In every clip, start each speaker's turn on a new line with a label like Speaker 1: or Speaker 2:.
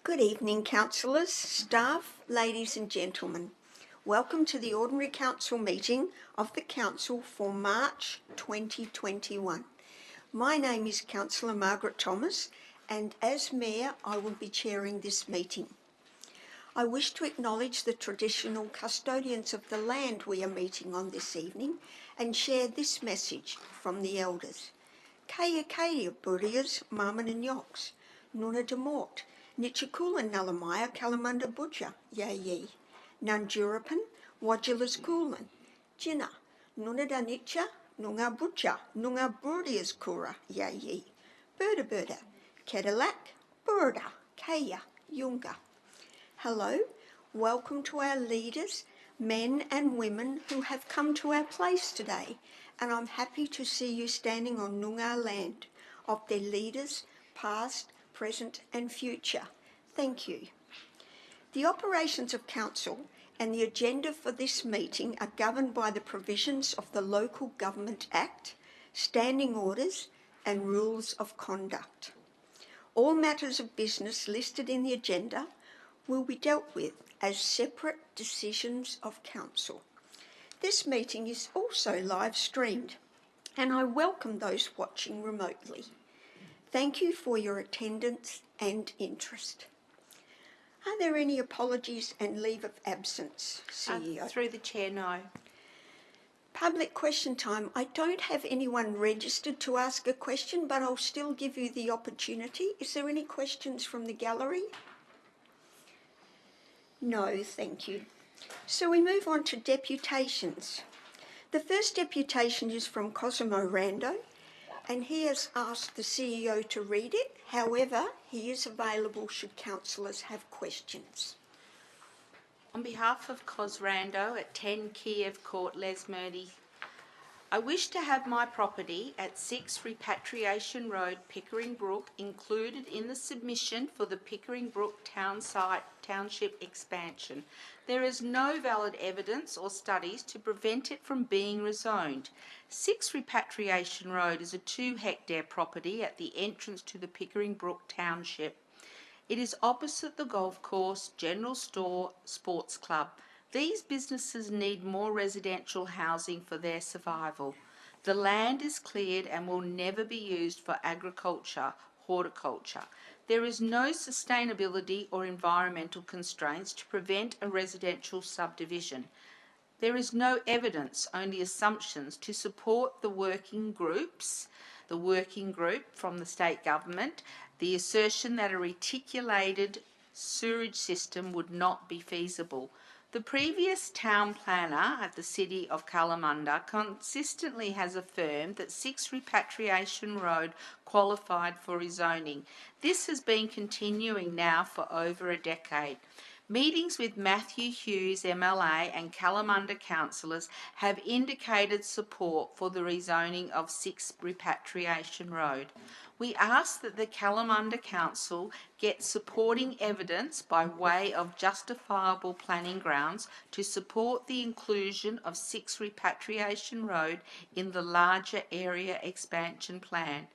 Speaker 1: Good evening, councillors, staff, ladies and gentlemen. Welcome to the Ordinary Council meeting of the Council for March 2021. My name is Councillor Margaret Thomas, and as Mayor, I will be chairing this meeting. I wish to acknowledge the traditional custodians of the land we are meeting on this evening and share this message from the Elders. Kaya kaya burias, maman and yoks, nuna de mort, Nichikula Nalamaya Kalamunda Butcher, Yayi, Nanjurapan, Wajilas Kulan, Jina, Nunada Nicha, Nunga Butcher, Nunga Burdias Kura, Yayi, Burda, Cadillac, Burda, Kaya, Yunga. Hello, welcome to our leaders, men and women who have come to our place today, and I'm happy to see you standing on Noongar land of their leaders, past, present and future. Thank you. The operations of Council and the agenda for this meeting are governed by the provisions of the Local Government Act, standing orders and rules of conduct. All matters of business listed in the agenda will be dealt with as separate decisions of Council. This meeting is also live streamed, and I welcome those watching remotely. Thank you for your attendance and interest. Are there any apologies and leave of absence, CEO?
Speaker 2: Through the chair, no.
Speaker 1: Public question time. I don't have anyone registered to ask a question, but I'll still give you the opportunity. Is there any questions from the gallery? No, thank you. So we move on to deputations. The first deputation is from Cosimo Rando, and he has asked the CEO to read it. However, he is available should councillors have questions.
Speaker 2: On behalf of Cos Rando at 10 Kiev Court, Lesmurdy, I wish to have my property at 6 Repatriation Road, Pickering Brook, included in the submission for the Pickering Brook Township expansion. There is no valid evidence or studies to prevent it from being rezoned. 6 Repatriation Road is a 2-hectare property at the entrance to the Pickering Brook Township. It is opposite the golf course, general store, sports club. These businesses need more residential housing for their survival. The land is cleared and will never be used for agriculture, horticulture. There is no sustainability or environmental constraints to prevent a residential subdivision. There is no evidence, only assumptions, to support the working group from the state government, the assertion that a reticulated sewerage system would not be feasible. The previous town planner at the city of Kalamunda consistently has affirmed that 6 Repatriation Road qualified for rezoning. This has been continuing now for over a decade. Meetings with Matthew Hughes MLA and Kalamunda councillors have indicated support for the rezoning of 6 Repatriation Road. We ask that the Kalamunda Council get supporting evidence by way of justifiable planning grounds to support the inclusion of 6 Repatriation Road in the larger area expansion plan.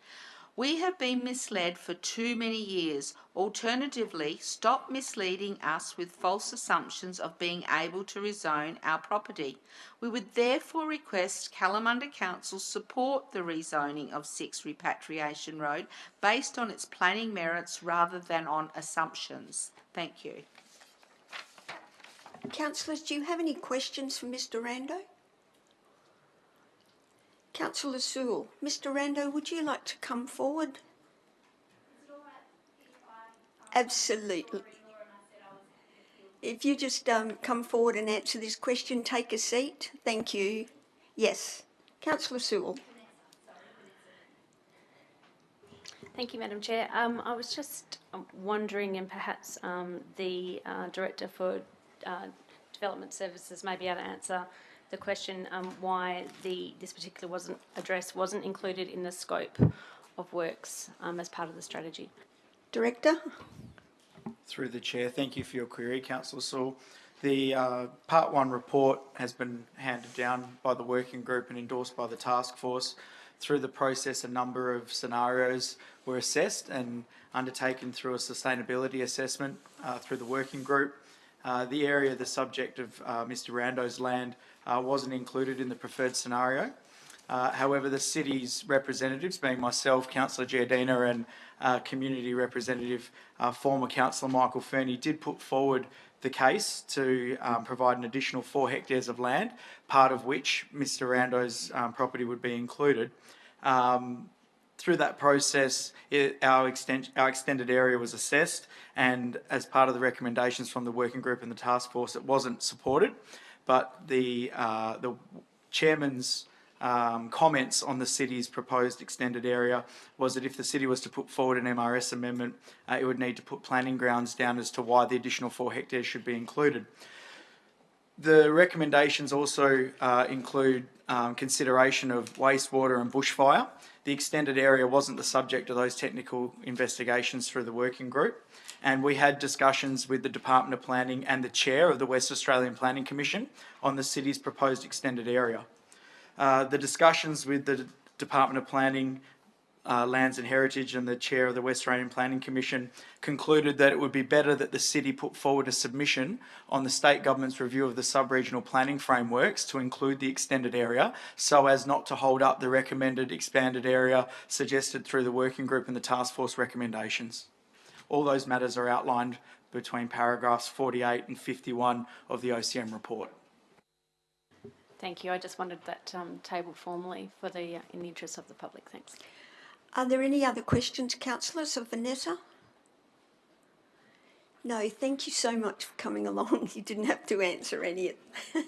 Speaker 2: We have been misled for too many years. Alternatively, stop misleading us with false assumptions of being able to rezone our property. We would therefore request Kalamunda Council support the rezoning of 6 Repatriation Road based on its planning merits rather than on assumptions. Thank you.
Speaker 1: Councillors, do you have any questions for Mr. Rando? Councillor Sewell, Mr. Rando, would you like to come forward? Absolutely. If you just come forward and answer this question, take a seat. Thank you. Yes. Councillor Sewell.
Speaker 3: Thank you, Madam Chair. I was just wondering, and perhaps the Director for Development Services may be able to answer the question why this particular address wasn't included in the scope of works as part of the strategy.
Speaker 1: Director.
Speaker 4: Through the Chair, thank you for your query, Councillor Sewell. The Part 1 report has been handed down by the working group and endorsed by the task force. Through the process, a number of scenarios were assessed, and undertaken through a sustainability assessment through the working group. The area, the subject of Mr Rando's land, wasn't included in the preferred scenario. However, the city's representatives, being myself, Councillor Giardina, and community representative, former Councillor Michael Fernie, did put forward the case to provide an additional 4 hectares of land, part of which Mr Rando's property would be included. Through that process, our extended area was assessed, and as part of the recommendations from the working group and the task force, it wasn't supported. But the chairman's comments on the city's proposed extended area was that if the city was to put forward an MRS amendment, it would need to put planning grounds down as to why the additional 4 hectares should be included. The recommendations also include consideration of wastewater and bushfire. The extended area wasn't the subject of those technical investigations through the working group, and we had discussions with the Department of Planning and the chair of the West Australian Planning Commission on the city's proposed extended area. The discussions with the Department of Planning, Lands and Heritage, and the chair of the West Australian Planning Commission concluded that it would be better that the city put forward a submission on the state government's review of the sub-regional planning frameworks to include the extended area, so as not to hold up the recommended expanded area suggested through the working group and the task force recommendations. All those matters are outlined between paragraphs 48 and 51 of the OCM report.
Speaker 3: Thank you. I just wanted that tabled formally for the in the interest of the public. Thanks.
Speaker 1: Are there any other questions, councillors, of Vanessa? No, thank you so much for coming along. You didn't have to answer any of them.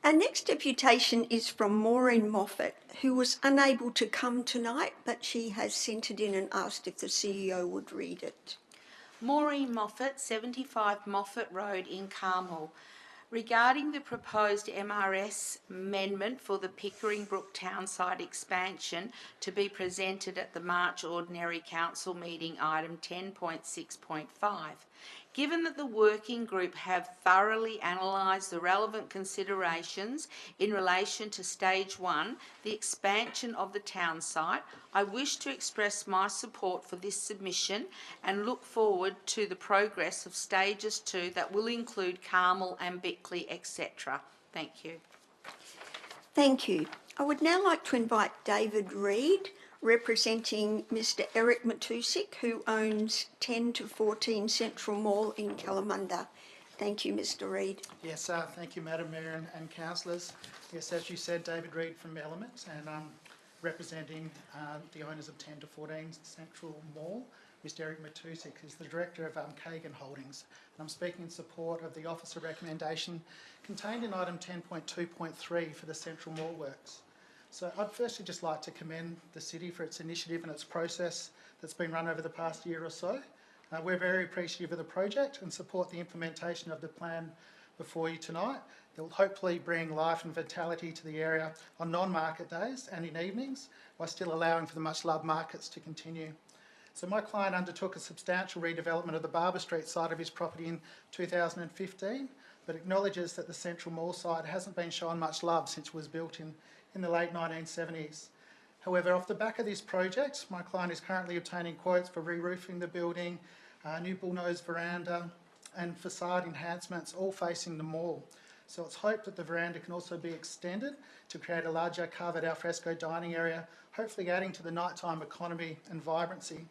Speaker 1: Our next deputation is from Maureen Moffat, who was unable to come tonight, but she has sent it in and asked if the CEO would read it.
Speaker 2: Maureen Moffat, 75 Moffat Road in Carmel. Regarding the proposed MRS amendment for the Pickering Brook Townside expansion to be presented at the March Ordinary Council meeting, item 10.6.5. Given that the working group have thoroughly analysed the relevant considerations in relation to Stage 1, the expansion of the town site, I wish to express my support for this submission and look forward to the progress of Stages 2 that will include Carmel and Bickley, etc. Thank you.
Speaker 1: Thank you. I would now like to invite David Reid, representing Mr Eric Matusik, who owns 10 to 14 Central Mall in Kalamunda. Thank you, Mr Reid.
Speaker 5: Yes, thank you, Madam Mayor and councillors. Yes, as you said, David Reid from Element, and I'm representing the owners of 10 to 14 Central Mall. Mr Eric Matusik is the director of Kagan Holdings, and I'm speaking in support of the officer recommendation contained in item 10.2.3 for the Central Mall works. So I'd firstly just like to commend the city for its initiative and its process that's been run over the past year or so. We're very appreciative of the project and support the implementation of the plan before you tonight. It will hopefully bring life and vitality to the area on non-market days and in evenings, while still allowing for the much-loved markets to continue. So my client undertook a substantial redevelopment of the Barber Street side of his property in 2015, but acknowledges that the Central Mall site hasn't been shown much love since it was built in the late 1970s. However, off the back of this project, my client is currently obtaining quotes for re-roofing the building, new bullnose veranda and facade enhancements, all facing the mall. So it's hoped that the veranda can also be extended to create a larger covered alfresco dining area, hopefully adding to the nighttime economy and vibrancy.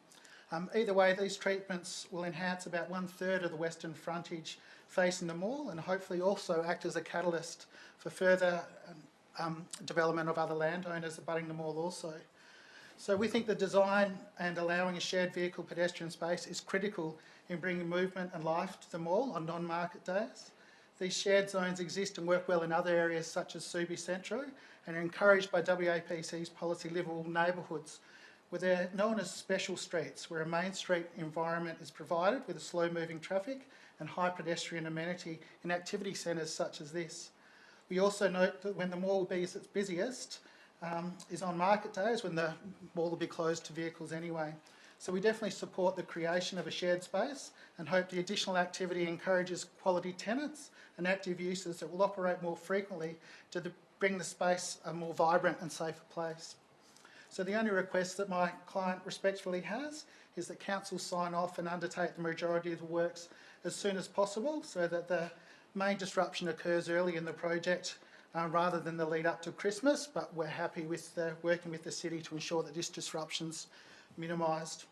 Speaker 5: Either way, these treatments will enhance about 1/3 of the western frontage facing the mall and hopefully also act as a catalyst for further development of other landowners abutting the mall also. So we think the design and allowing a shared vehicle pedestrian space is critical in bringing movement and life to the mall on non-market days. These shared zones exist and work well in other areas such as Subi Centro and are encouraged by WAPC's policy livable neighbourhoods, where they're known as special streets, where a main street environment is provided with a slow-moving traffic and high pedestrian amenity in activity centres such as this. We also note that when the mall will be at its busiest is on market days, when the mall will be closed to vehicles anyway. So we definitely support the creation of a shared space and hope the additional activity encourages quality tenants and active users that will operate more frequently to bring the space a more vibrant and safer place. So the only request that my client respectfully has is that council sign off and undertake the majority of the works as soon as possible so that the main disruption occurs early in the project rather than the lead up to Christmas, but we're happy with working with the city to ensure that this disruption's minimised.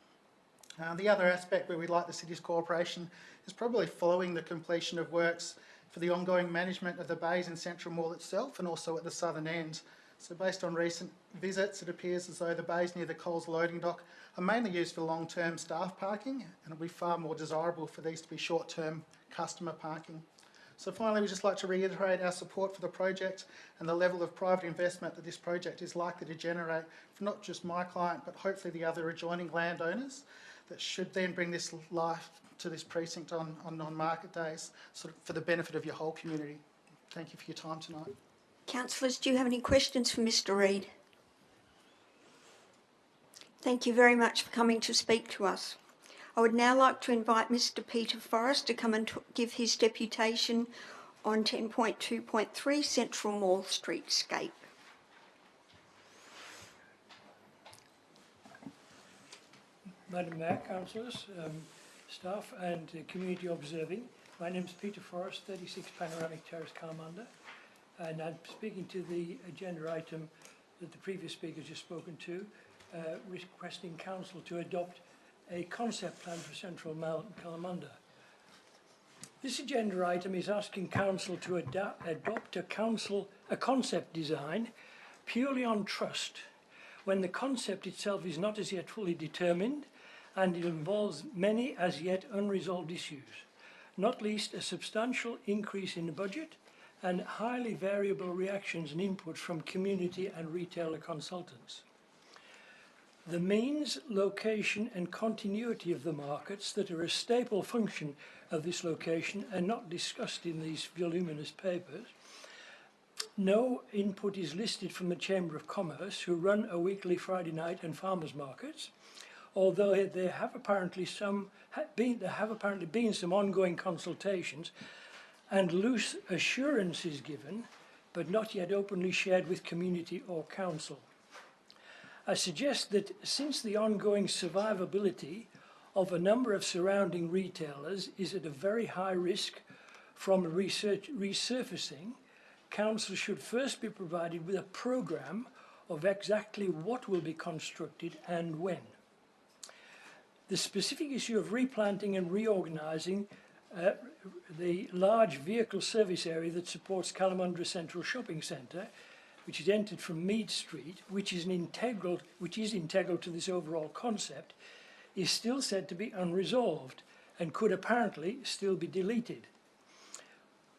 Speaker 5: The other aspect where we'd like the city's cooperation is probably following the completion of works for the ongoing management of the bays in Central Mall itself and also at the southern end. So based on recent visits, it appears as though the bays near the Coles loading dock are mainly used for long-term staff parking, and it'll be far more desirable for these to be short-term customer parking. So finally, we'd just like to reiterate our support for the project and the level of private investment that this project is likely to generate for not just my client, but hopefully the other adjoining landowners that should then bring this life to this precinct on non-market days, sort of for the benefit of your whole community. Thank you for your time tonight.
Speaker 1: Councillors, do you have any questions for Mr Reid? Thank you very much for coming to speak to us. I would now like to invite Mr Peter Forrest to come and give his deputation on 10.2.3 Central Mall Streetscape.
Speaker 6: Madam Mayor, councillors, staff and community observing, my name is Peter Forrest, 36 Panoramic Terrace, Kalamunda, and I'm speaking to the agenda item that the previous speaker just spoken to, requesting council to adopt a concept plan for Central Mall in Kalamunda. This agenda item is asking council to adopt a concept design purely on trust, when the concept itself is not as yet fully determined and it involves many as yet unresolved issues, not least a substantial increase in the budget and highly variable reactions and inputs from community and retailer consultants. The means, location and continuity of the markets that are a staple function of this location are not discussed in these voluminous papers. No input is listed from the Chamber of Commerce, who run a weekly Friday night and farmers markets, although there have apparently been some ongoing consultations and loose assurances given, but not yet openly shared with community or council. I suggest that since the ongoing survivability of a number of surrounding retailers is at a very high risk from resurfacing, council should first be provided with a programme of exactly what will be constructed and when. The specific issue of replanting and reorganising the large vehicle service area that supports Kalamunda Central Shopping Centre, which is entered from Mead Street, which is integral to this overall concept, is still said to be unresolved and could apparently still be deleted.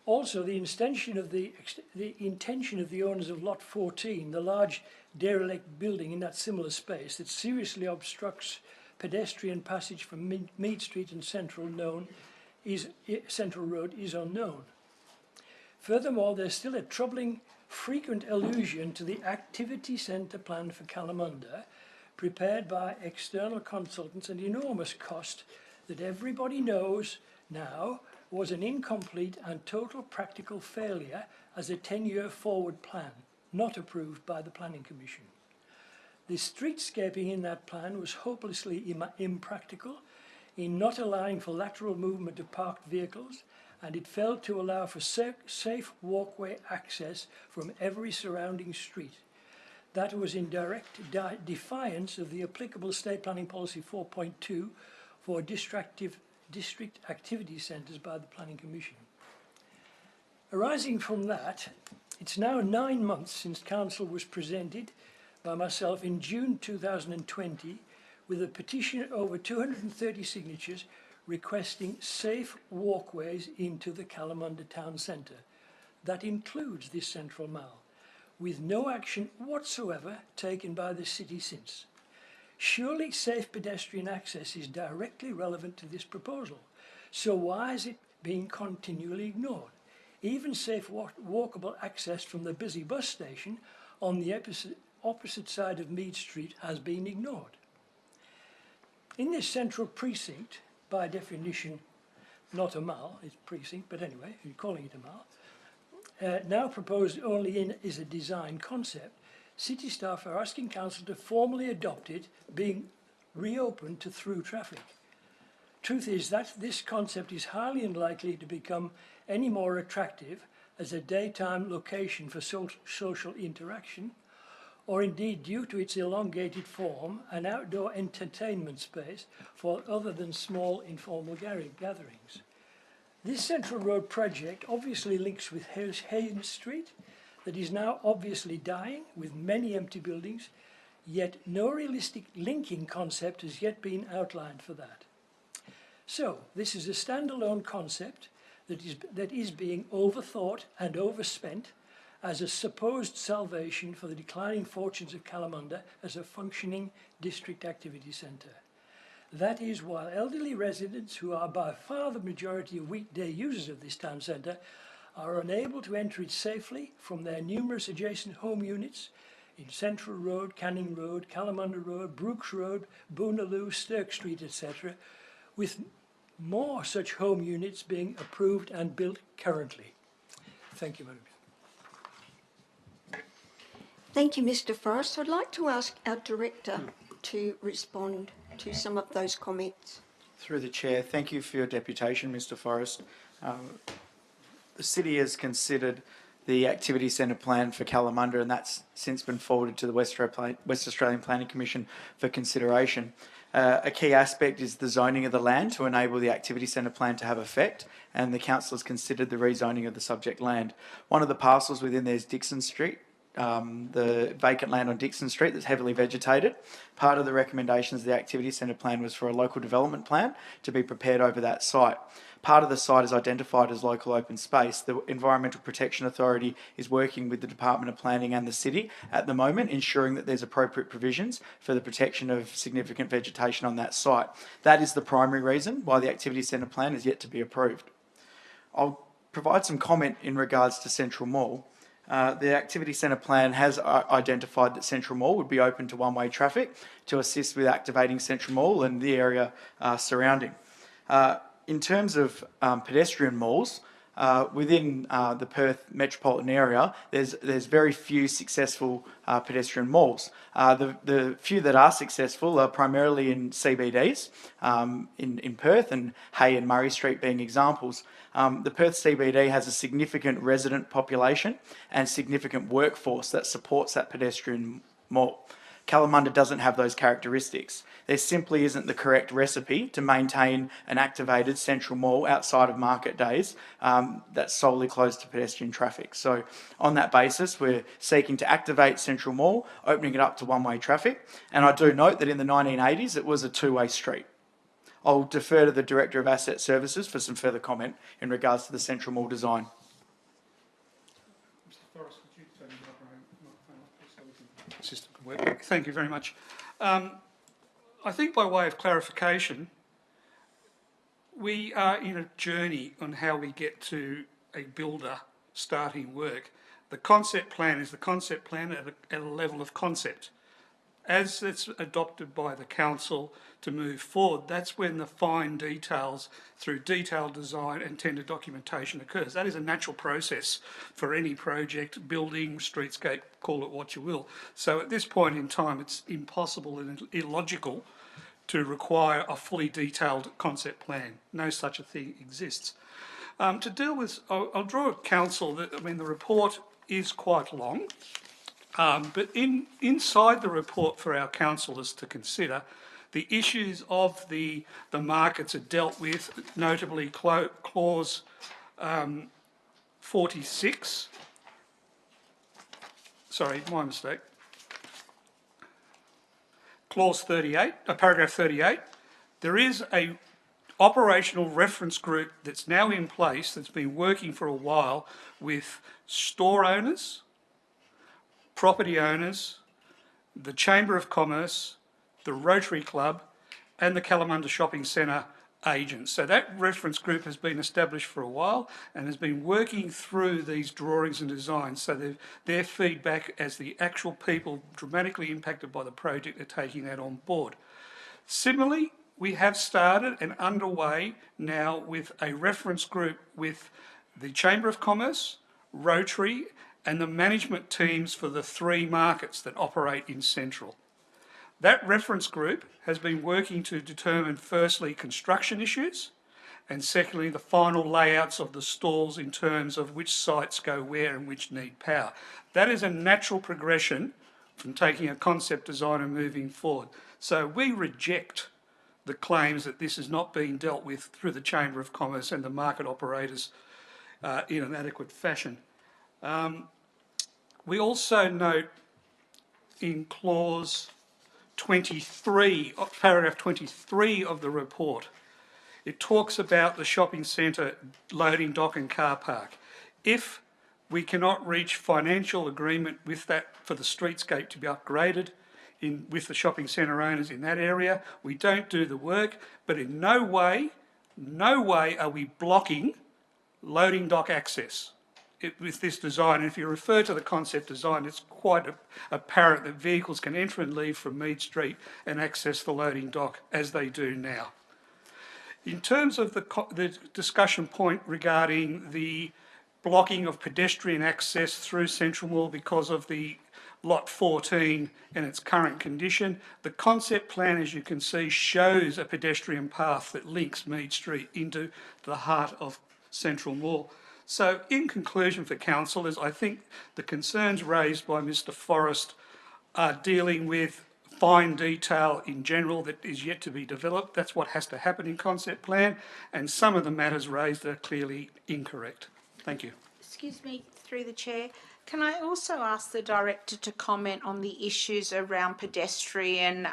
Speaker 6: Also, the intention of the owners of Lot 14, the large derelict building in that similar space that seriously obstructs pedestrian passage from Mead Street and Central Road, is unknown. Furthermore, there's still a troubling frequent allusion to the activity centre plan for Kalamunda, prepared by external consultants at enormous cost, that everybody knows now was an incomplete and total practical failure as a 10-year forward plan, not approved by the Planning Commission. The streetscaping in that plan was hopelessly impractical in not allowing for lateral movement of parked vehicles, and it failed to allow for safe walkway access from every surrounding street. That was in direct defiance of the applicable State Planning Policy 4.2 for district activity centres by the Planning Commission. Arising from that, it's now 9 months since Council was presented by myself in June 2020 with a petition over 230 signatures requesting safe walkways into the Kalamunda town centre. That includes this Central Mall, with no action whatsoever taken by the city since. Surely safe pedestrian access is directly relevant to this proposal, so why is it being continually ignored? Even safe walkable access from the busy bus station on the opposite side of Mead Street has been ignored. In this central precinct, by definition not a mall, it's precinct, but anyway, you're calling it a mall, now proposed only is a design concept, City staff are asking Council to formally adopt it, being reopened to through traffic. Truth is that this concept is highly unlikely to become any more attractive as a daytime location for social interaction, or indeed due to its elongated form, an outdoor entertainment space for other than small informal gatherings. This Central Road project obviously links with Haynes Street, that is now obviously dying with many empty buildings, yet no realistic linking concept has yet been outlined for that. So, this is a standalone concept that is being overthought and overspent as a supposed salvation for the declining fortunes of Kalamunda as a functioning district activity centre. That is, while elderly residents, who are by far the majority of weekday users of this town centre, are unable to enter it safely from their numerous adjacent home units in Central Road, Canning Road, Kalamunda Road, Brooks Road, Boonaloo, Stirk Street, etc., with more such home units being approved and built currently. Thank you, Madam.
Speaker 1: Thank you, Mr. Forrest. I'd like to ask our Director to respond to some of those comments.
Speaker 4: Through the Chair, thank you for your deputation, Mr. Forrest. The City has considered the Activity Centre plan for Kalamunda, and that's since been forwarded to the West Australian Planning Commission for consideration. A key aspect is the zoning of the land to enable the Activity Centre plan to have effect, and the Council has considered the rezoning of the subject land. One of the parcels within there is Dixon Street, the vacant land on Dixon Street that's heavily vegetated. Part of the recommendations of the Activity Centre plan was for a local development plan to be prepared over that site. Part of the site is identified as local open space. The Environmental Protection Authority is working with the Department of Planning and the City at the moment, ensuring that there's appropriate provisions for the protection of significant vegetation on that site. That is the primary reason why the Activity Centre plan is yet to be approved. I'll provide some comment in regards to Central Mall. The Activity Centre plan has identified that Central Mall would be open to one-way traffic to assist with activating Central Mall and the area surrounding. In terms of pedestrian malls, within the Perth metropolitan area, there's very few successful pedestrian malls. The few that are successful are primarily in CBDs, in Perth, and Hay and Murray Street being examples. The Perth CBD has a significant resident population and significant workforce that supports that pedestrian mall. Kalamunda doesn't have those characteristics. There simply isn't the correct recipe to maintain an activated central mall outside of market days that's solely closed to pedestrian traffic. So on that basis, we're seeking to activate Central Mall, opening it up to one-way traffic. And I do note that in the 1980s, it was a two-way street. I'll defer to the Director of Asset Services for some further comment in regards to the Central Mall design.
Speaker 7: Mr. Forrest, would you turn the microphone off so we can system can work? Thank you very much. I think by way of clarification, we are in a journey on how we get to a builder starting work. The concept plan is the concept plan at a level of concept. As it's adopted by the council to move forward, that's when the fine details through detailed design and tender documentation occurs. That is a natural process for any project, building, streetscape, call it what you will. So at this point in time, it's impossible and illogical to require a fully detailed concept plan. No such a thing exists. To deal with, I'll draw a council that, the report is quite long. But inside the report for our councillors to consider, the issues of the markets are dealt with, notably clause 46. Sorry, my mistake. Clause 38, paragraph 38. There is a operational reference group that's now in place that's been working for a while with store owners, property owners, the Chamber of Commerce, the Rotary Club and the Kalamunda Shopping Centre agents. So that reference group has been established for a while and has been working through these drawings and designs, so their feedback as the actual people dramatically impacted by the project are taking that on board. Similarly, we have started and underway now with a reference group with the Chamber of Commerce, Rotary and the management teams for the 3 markets that operate in Central. That reference group has been working to determine firstly construction issues and secondly the final layouts of the stalls in terms of which sites go where and which need power. That is a natural progression from taking a concept design and moving forward. So we reject the claims that this is not being dealt with through the Chamber of Commerce and the market operators in an adequate fashion. We also note in clause 23, paragraph 23 of the report, it talks about the shopping centre loading dock and car park. If we cannot reach financial agreement with that for the streetscape to be upgraded with the shopping centre owners in that area, we don't do the work, but in no way are we blocking loading dock access with this design. And if you refer to the concept design, it's quite apparent that vehicles can enter and leave from Mead Street and access the loading dock as they do now. In terms of the discussion point regarding the blocking of pedestrian access through Central Mall because of the Lot 14 and its current condition, the concept plan, as you can see, shows a pedestrian path that links Mead Street into the heart of Central Mall. So in conclusion for councillors, I think the concerns raised by Mr Forrest are dealing with fine detail in general that is yet to be developed. That's what has to happen in concept plan, and some of the matters raised are clearly incorrect. Thank you.
Speaker 2: Excuse me, through the chair. Can I also ask the director to comment on the issues around pedestrian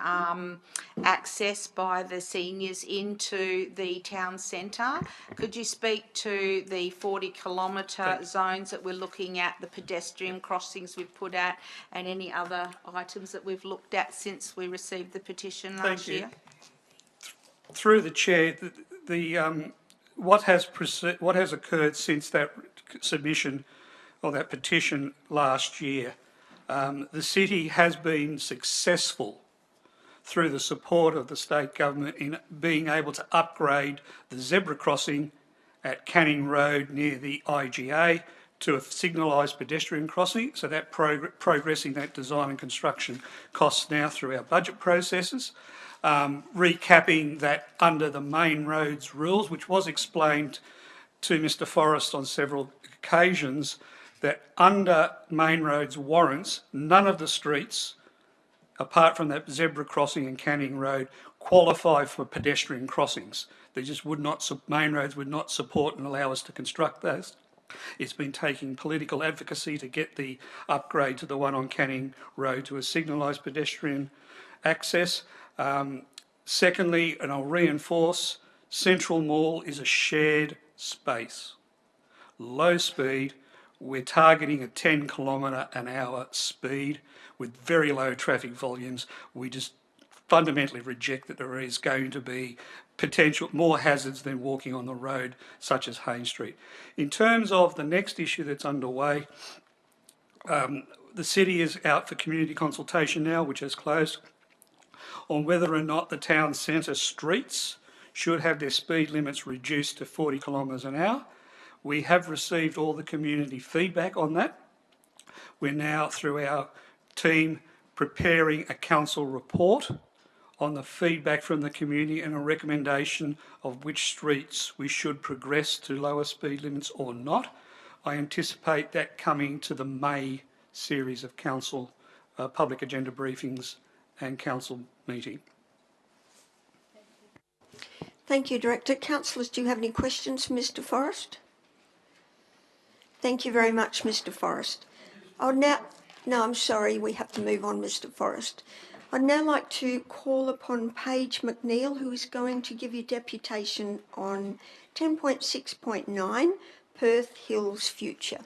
Speaker 2: access by the seniors into the town centre? Could you speak to the 40-kilometre zones that we're looking at, the pedestrian crossings we've put out, and any other items that we've looked at since we received the petition last year?
Speaker 7: Through the chair, what has occurred since that submission or that petition last year, the city has been successful through the support of the state government in being able to upgrade the zebra crossing at Canning Road near the IGA to a signalised pedestrian crossing. So that progressing that design and construction costs now through our budget processes. Recapping that under the main roads rules, which was explained to Mr Forrest on several occasions, that under main roads warrants, none of the streets, apart from that zebra crossing in Canning Road, qualify for pedestrian crossings. They just would not, main roads would not support and allow us to construct those. It's been taking political advocacy to get the upgrade to the one on Canning Road to a signalised pedestrian access. Secondly, and I'll reinforce, Central Mall is a shared space. Low speed, we're targeting a 10-kilometre-an-hour speed with very low traffic volumes. We just fundamentally reject that there is going to be potential more hazards than walking on the road, such as Haynes Street. In terms of the next issue that's underway, the city is out for community consultation now, which has closed, on whether or not the town centre streets should have their speed limits reduced to 40 kilometres an hour. We have received all the community feedback on that. We're now, through our team, preparing a council report on the feedback from the community and a recommendation of which streets we should progress to lower speed limits or not. I anticipate that coming to the May series of council public agenda briefings and council meeting.
Speaker 1: Thank you, Director. Councillors, do you have any questions for Mr Forrest? Thank you very much, Mr Forrest. No, I'm sorry, we have to move on, Mr Forrest. I'd now like to call upon Paige McNeil, who is going to give you deputation on 10.6.9, Perth Hills Future.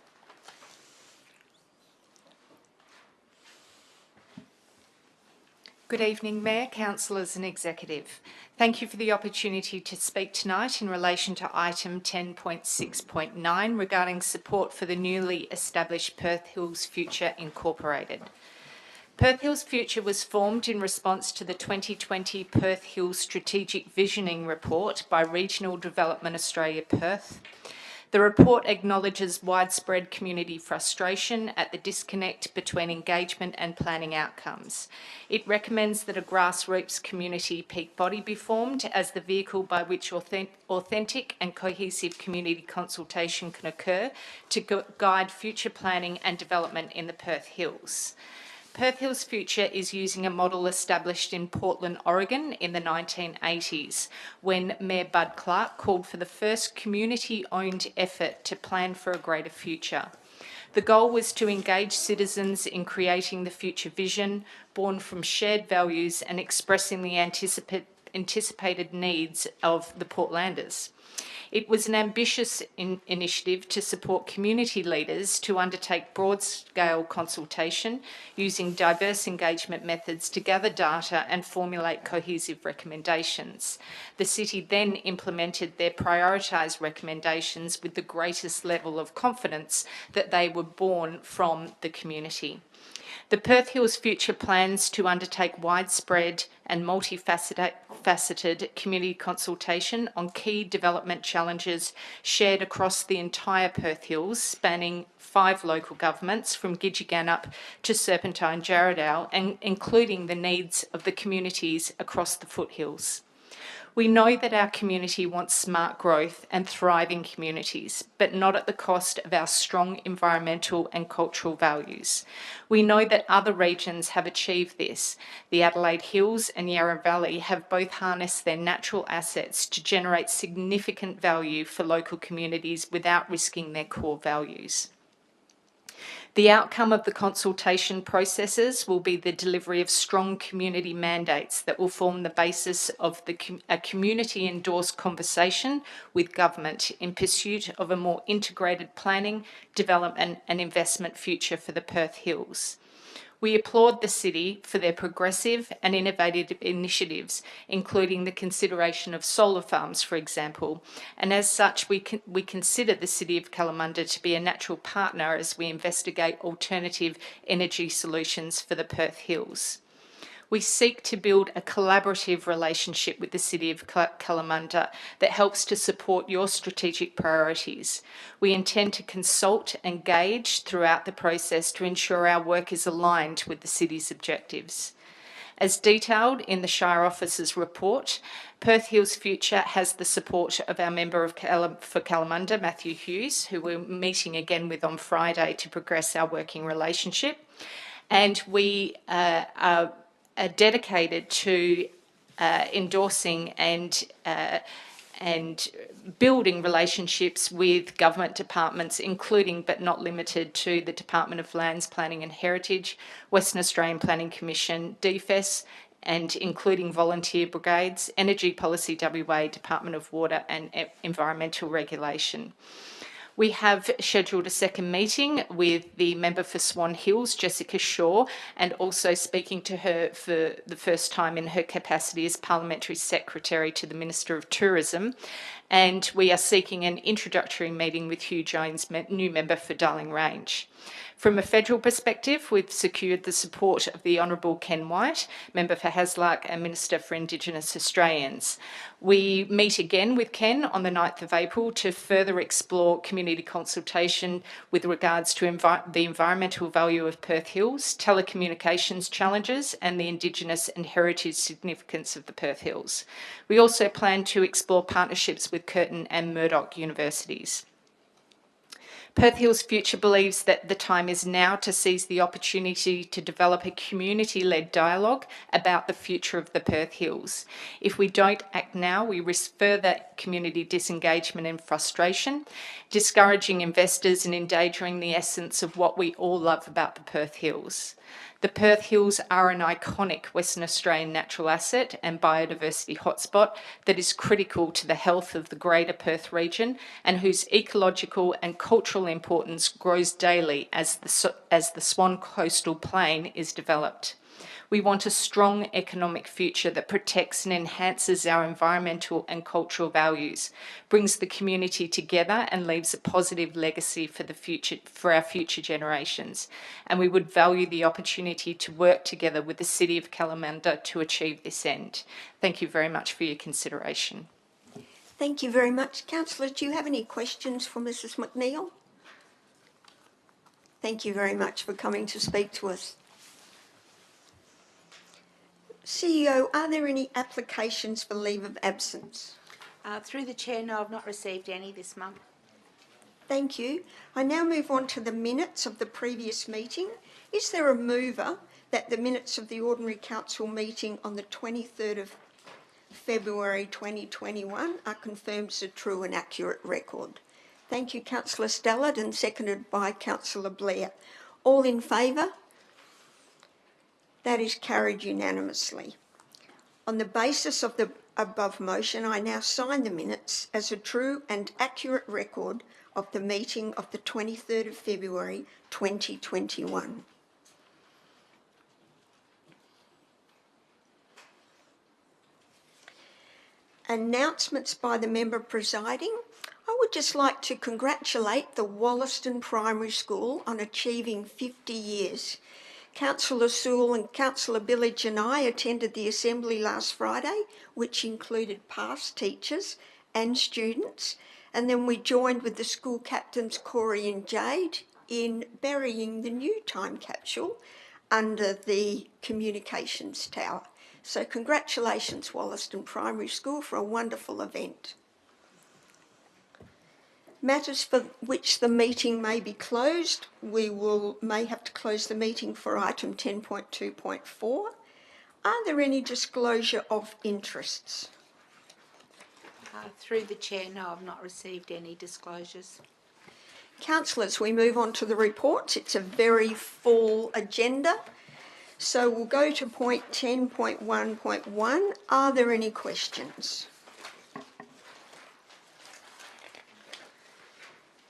Speaker 8: Good evening, Mayor, Councillors and Executive. Thank you for the opportunity to speak tonight in relation to item 10.6.9 regarding support for the newly established Perth Hills Future Incorporated. Perth Hills Future was formed in response to the 2020 Perth Hills Strategic Visioning Report by Regional Development Australia Perth. The report acknowledges widespread community frustration at the disconnect between engagement and planning outcomes. It recommends that a grassroots community peak body be formed as the vehicle by which authentic and cohesive community consultation can occur to guide future planning and development in the Perth Hills. Perth Hills Future is using a model established in Portland, Oregon in the 1980s, when Mayor Bud Clark called for the first community-owned effort to plan for a greater future. The goal was to engage citizens in creating the future vision, born from shared values and expressing the anticipated needs of the Portlanders. It was an ambitious initiative to support community leaders to undertake broad-scale consultation using diverse engagement methods to gather data and formulate cohesive recommendations. The city then implemented their prioritised recommendations with the greatest level of confidence that they were born from the community. The Perth Hills Future plans to undertake widespread and multifaceted community consultation on key development challenges shared across the entire Perth Hills, spanning 5 local governments from Gidgegannup to Serpentine Jarrahdale, and including the needs of the communities across the foothills. We know that our community wants smart growth and thriving communities, but not at the cost of our strong environmental and cultural values. We know that other regions have achieved this. The Adelaide Hills and Yarra Valley have both harnessed their natural assets to generate significant value for local communities without risking their core values. The outcome of the consultation processes will be the delivery of strong community mandates that will form the basis of a community-endorsed conversation with government in pursuit of a more integrated planning, development and investment future for the Perth Hills. We applaud the city for their progressive and innovative initiatives, including the consideration of solar farms, for example, and as such we consider the City of Kalamunda to be a natural partner as we investigate alternative energy solutions for the Perth Hills. We seek to build a collaborative relationship with the City of Kalamunda that helps to support your strategic priorities. We intend to consult and engage throughout the process to ensure our work is aligned with the City's objectives. As detailed in the Shire Officer's report, Perth Hills Future has the support of our member for Kalamunda, Matthew Hughes, who we're meeting again with on Friday to progress our working relationship. And we are dedicated to endorsing and building relationships with government departments, including but not limited to the Department of Lands, Planning and Heritage, Western Australian Planning Commission, DFES, and including volunteer brigades, Energy Policy WA, Department of Water and Environmental Regulation. We have scheduled a second meeting with the member for Swan Hills, Jessica Shaw, and also speaking to her for the first time in her capacity as Parliamentary Secretary to the Minister of Tourism. And we are seeking an introductory meeting with Hugh Jones, new member for Darling Range. From a federal perspective, we've secured the support of the Honourable Ken White, Member for Hasluck and Minister for Indigenous Australians. We meet again with Ken on the 9th of April to further explore community consultation with regards to the environmental value of Perth Hills, telecommunications challenges and the Indigenous and heritage significance of the Perth Hills. We also plan to explore partnerships with Curtin and Murdoch universities. Perth Hills Future believes that the time is now to seize the opportunity to develop a community-led dialogue about the future of the Perth Hills. If we don't act now, we risk further community disengagement and frustration, discouraging investors and endangering the essence of what we all love about the Perth Hills. The Perth Hills are an iconic Western Australian natural asset and biodiversity hotspot that is critical to the health of the greater Perth region and whose ecological and cultural importance grows daily as the Swan Coastal Plain is developed. We want a strong economic future that protects and enhances our environmental and cultural values, brings the community together and leaves a positive legacy for our future generations. And we would value the opportunity to work together with the City of Kalamunda to achieve this end. Thank you very much for your consideration.
Speaker 1: Thank you very much. Councillor, do you have any questions for Mrs McNeil? Thank you very much for coming to speak to us. CEO, are there any applications for leave of absence?
Speaker 2: Through the Chair, no, I've not received any this month.
Speaker 1: Thank you. I now move on to the minutes of the previous meeting. Is there a mover that the minutes of the Ordinary Council meeting on the 23rd of February 2021 are confirmed as a true and accurate record? Thank you, Councillor Stallard, and seconded by Councillor Blair. All in favour? That is carried unanimously. On the basis of the above motion, I now sign the minutes as a true and accurate record of the meeting of the 23rd of February 2021. Announcements by the member presiding. I would just like to congratulate the Wollaston Primary School on achieving 50 years. Councillor Sewell and Councillor Billage and I attended the assembly last Friday, which included past teachers and students, and then we joined with the school captains Corey and Jade in burying the new time capsule under the communications tower. So congratulations, Wollaston Primary School, for a wonderful event. Matters for which the meeting may be closed, we may have to close the meeting for item 10.2.4. Are there any disclosure of interests?
Speaker 2: Through the Chair, no, I've not received any disclosures.
Speaker 1: Councillors, we move on to the reports. It's a very full agenda. So we'll go to point 10.1.1. Are there any questions?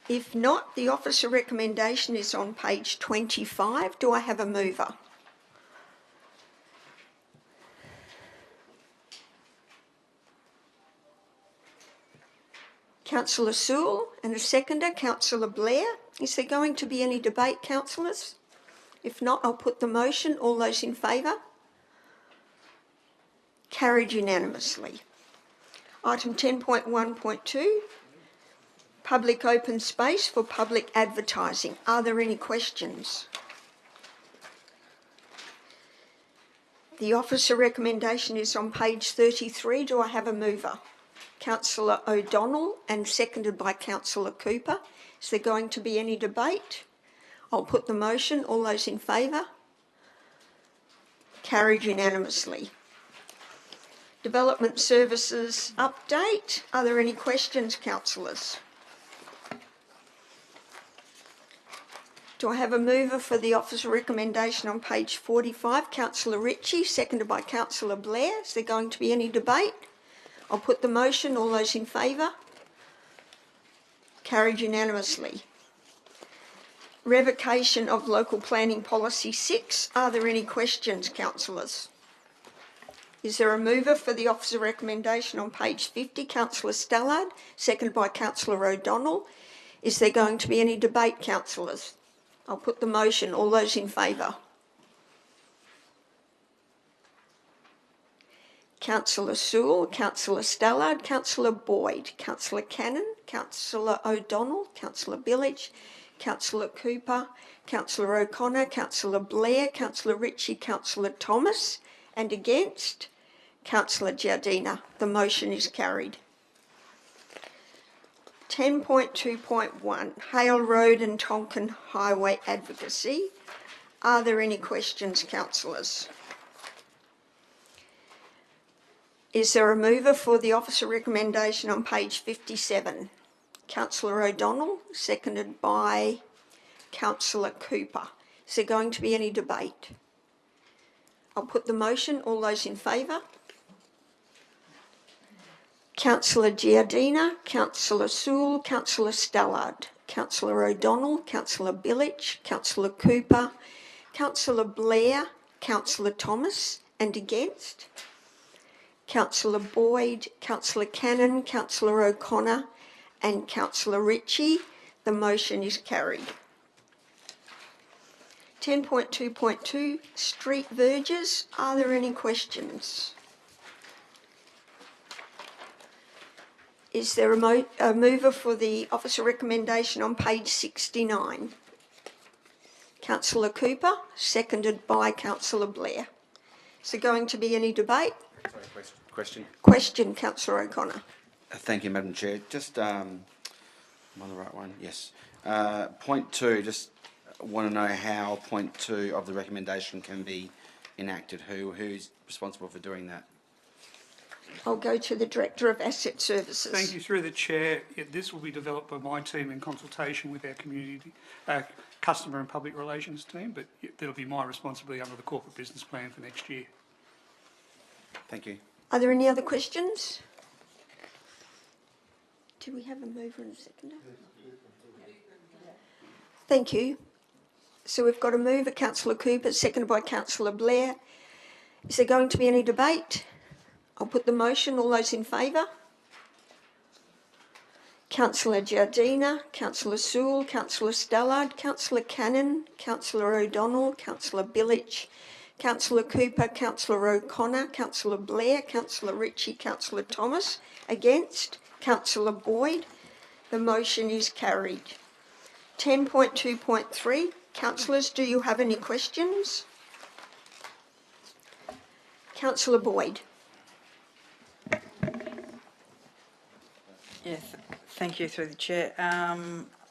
Speaker 1: If not, the officer recommendation is on page 25. Do I have a mover? Councillor Sewell, and a seconder, Councillor Blair. Is there going to be any debate, councillors? If not, I'll put the motion. All those in favour? Carried unanimously. Item 10.1.2. Public open space for public advertising. Are there any questions? The officer recommendation is on page 33. Do I have a mover? Councillor O'Donnell, and seconded by Councillor Cooper. Is there going to be any debate? I'll put the motion. All those in favour? Carried unanimously. Development Services update. Are there any questions, councillors? Do I have a mover for the officer recommendation on page 45? Councillor Ritchie, seconded by Councillor Blair. Is there going to be any debate? I'll put the motion. All those in favour? Carried unanimously. Revocation of Local Planning Policy 6. Are there any questions, councillors? Is there a mover for the officer recommendation on page 50? Councillor Stallard, seconded by Councillor O'Donnell. Is there going to be any debate, councillors? I'll put the motion. All those in favour? Councillor Sewell, Councillor Stallard, Councillor Boyd, Councillor Cannon, Councillor O'Donnell, Councillor Billage, Councillor Cooper, Councillor O'Connor, Councillor Blair, Councillor Ritchie, Councillor Thomas, and against Councillor Giardina. The motion is carried. 10.2.1 Hale Road and Tonkin Highway Advocacy. Are there any questions, councillors? Is there a mover for the officer recommendation on page 57? Councillor O'Donnell, seconded by Councillor Cooper. Is there going to be any debate? I'll put the motion. All those in favour? Councillor Giardina, Councillor Sewell, Councillor Stallard, Councillor O'Donnell, Councillor Billage, Councillor Cooper, Councillor Blair, Councillor Thomas, and against Councillor Boyd, Councillor Cannon, Councillor O'Connor, and Councillor Ritchie. The motion is carried. 10.2.2 Street Verges. Are there any questions? Is there a mover for the officer recommendation on page 69? Councillor Cooper, seconded by Councillor Blair. Is there going to be any debate?
Speaker 9: Sorry, question.
Speaker 1: Question, Councillor O'Connor.
Speaker 9: Thank you, Madam Chair. Just, am I on the right one? Yes. Point 2, just want to know how point 2 of the recommendation can be enacted. Who's responsible for doing that?
Speaker 1: I'll go to the Director of Asset Services.
Speaker 7: Thank you. Through the Chair, this will be developed by my team in consultation with our community, customer and public relations team, but that'll be my responsibility under the corporate business plan for next year.
Speaker 9: Thank you.
Speaker 1: Are there any other questions? Do we have a mover and a seconder? Thank you. So we've got a mover, Councillor Cooper, seconded by Councillor Blair. Is there going to be any debate? I'll put the motion. All those in favour? Councillor Giardina, Councillor Sewell, Councillor Stallard, Councillor Cannon, Councillor O'Donnell, Councillor Billich, Councillor Cooper, Councillor O'Connor, Councillor Blair, Councillor Ritchie, Councillor Thomas. Against? Councillor Boyd. The motion is carried. 10.2.3. Councillors, do you have any questions? Councillor Boyd.
Speaker 10: Yeah, thank you through the chair.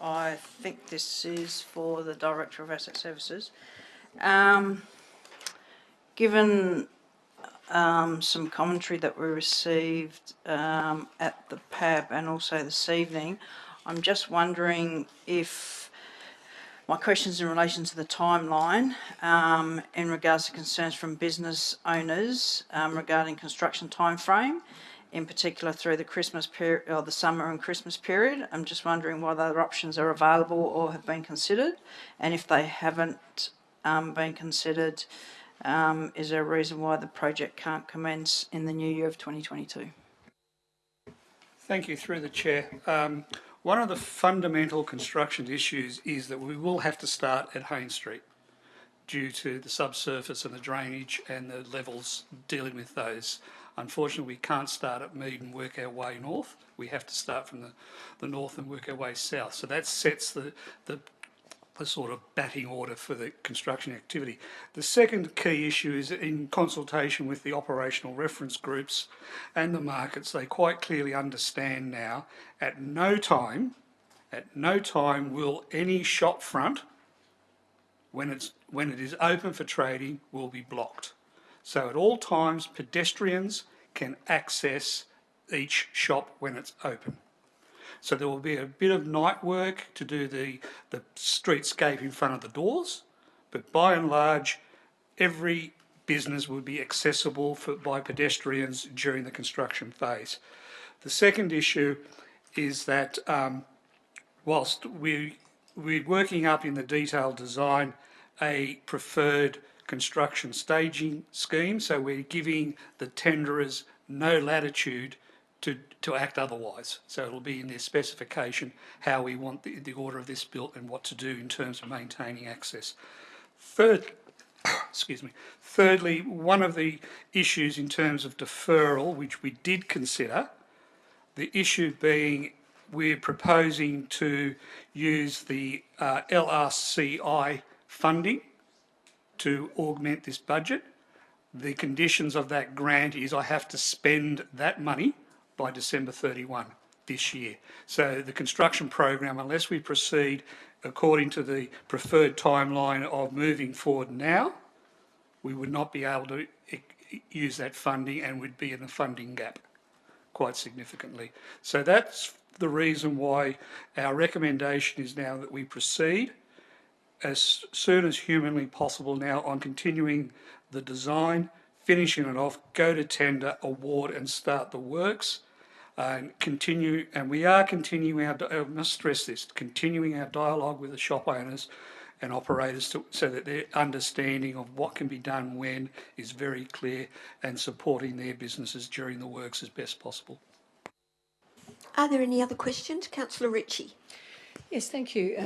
Speaker 10: I think this is for the Director of Asset Services. Given some commentary that we received at the PAB and also this evening, I'm just wondering if my question's in relation to the timeline in regards to concerns from business owners regarding construction timeframe, in particular through the Christmas period or the summer and Christmas period. I'm just wondering what other options are available or have been considered, and if they haven't been considered, is there a reason why the project can't commence in the new year of 2022?
Speaker 7: Thank you. Through the Chair. One of the fundamental construction issues is that we will have to start at Haynes Street due to the subsurface and the drainage and the levels dealing with those. Unfortunately, we can't start at Mead and work our way north. We have to start from the north and work our way south. So that sets the sort of batting order for the construction activity. The second key issue is in consultation with the operational reference groups and the markets. They quite clearly understand now at no time will any shop front, when it is open for trading, will be blocked. So at all times, pedestrians can access each shop when it's open. So there will be a bit of night work to do the streetscape in front of the doors, but by and large, every business will be accessible by pedestrians during the construction phase. The second issue is that whilst we're working up in the detailed design a preferred construction staging scheme, so we're giving the tenderers no latitude to act otherwise. So it'll be in their specification how we want the order of this built and what to do in terms of maintaining access. Thirdly, one of the issues in terms of deferral, which we did consider, the issue being we're proposing to use the LRCI funding to augment this budget. The conditions of that grant is I have to spend that money by December 31 this year. So the construction program, unless we proceed according to the preferred timeline of moving forward now, we would not be able to use that funding and would be in a funding gap quite significantly. So that's the reason why our recommendation is now that we proceed as soon as humanly possible now on continuing the design, finishing it off, go to tender, award and start the works, and continue, and we are continuing I must stress this, continuing our dialogue with the shop owners and operators so that their understanding of what can be done when is very clear and supporting their businesses during the works as best possible.
Speaker 1: Are there any other questions? Councillor Ritchie.
Speaker 11: Yes, thank you.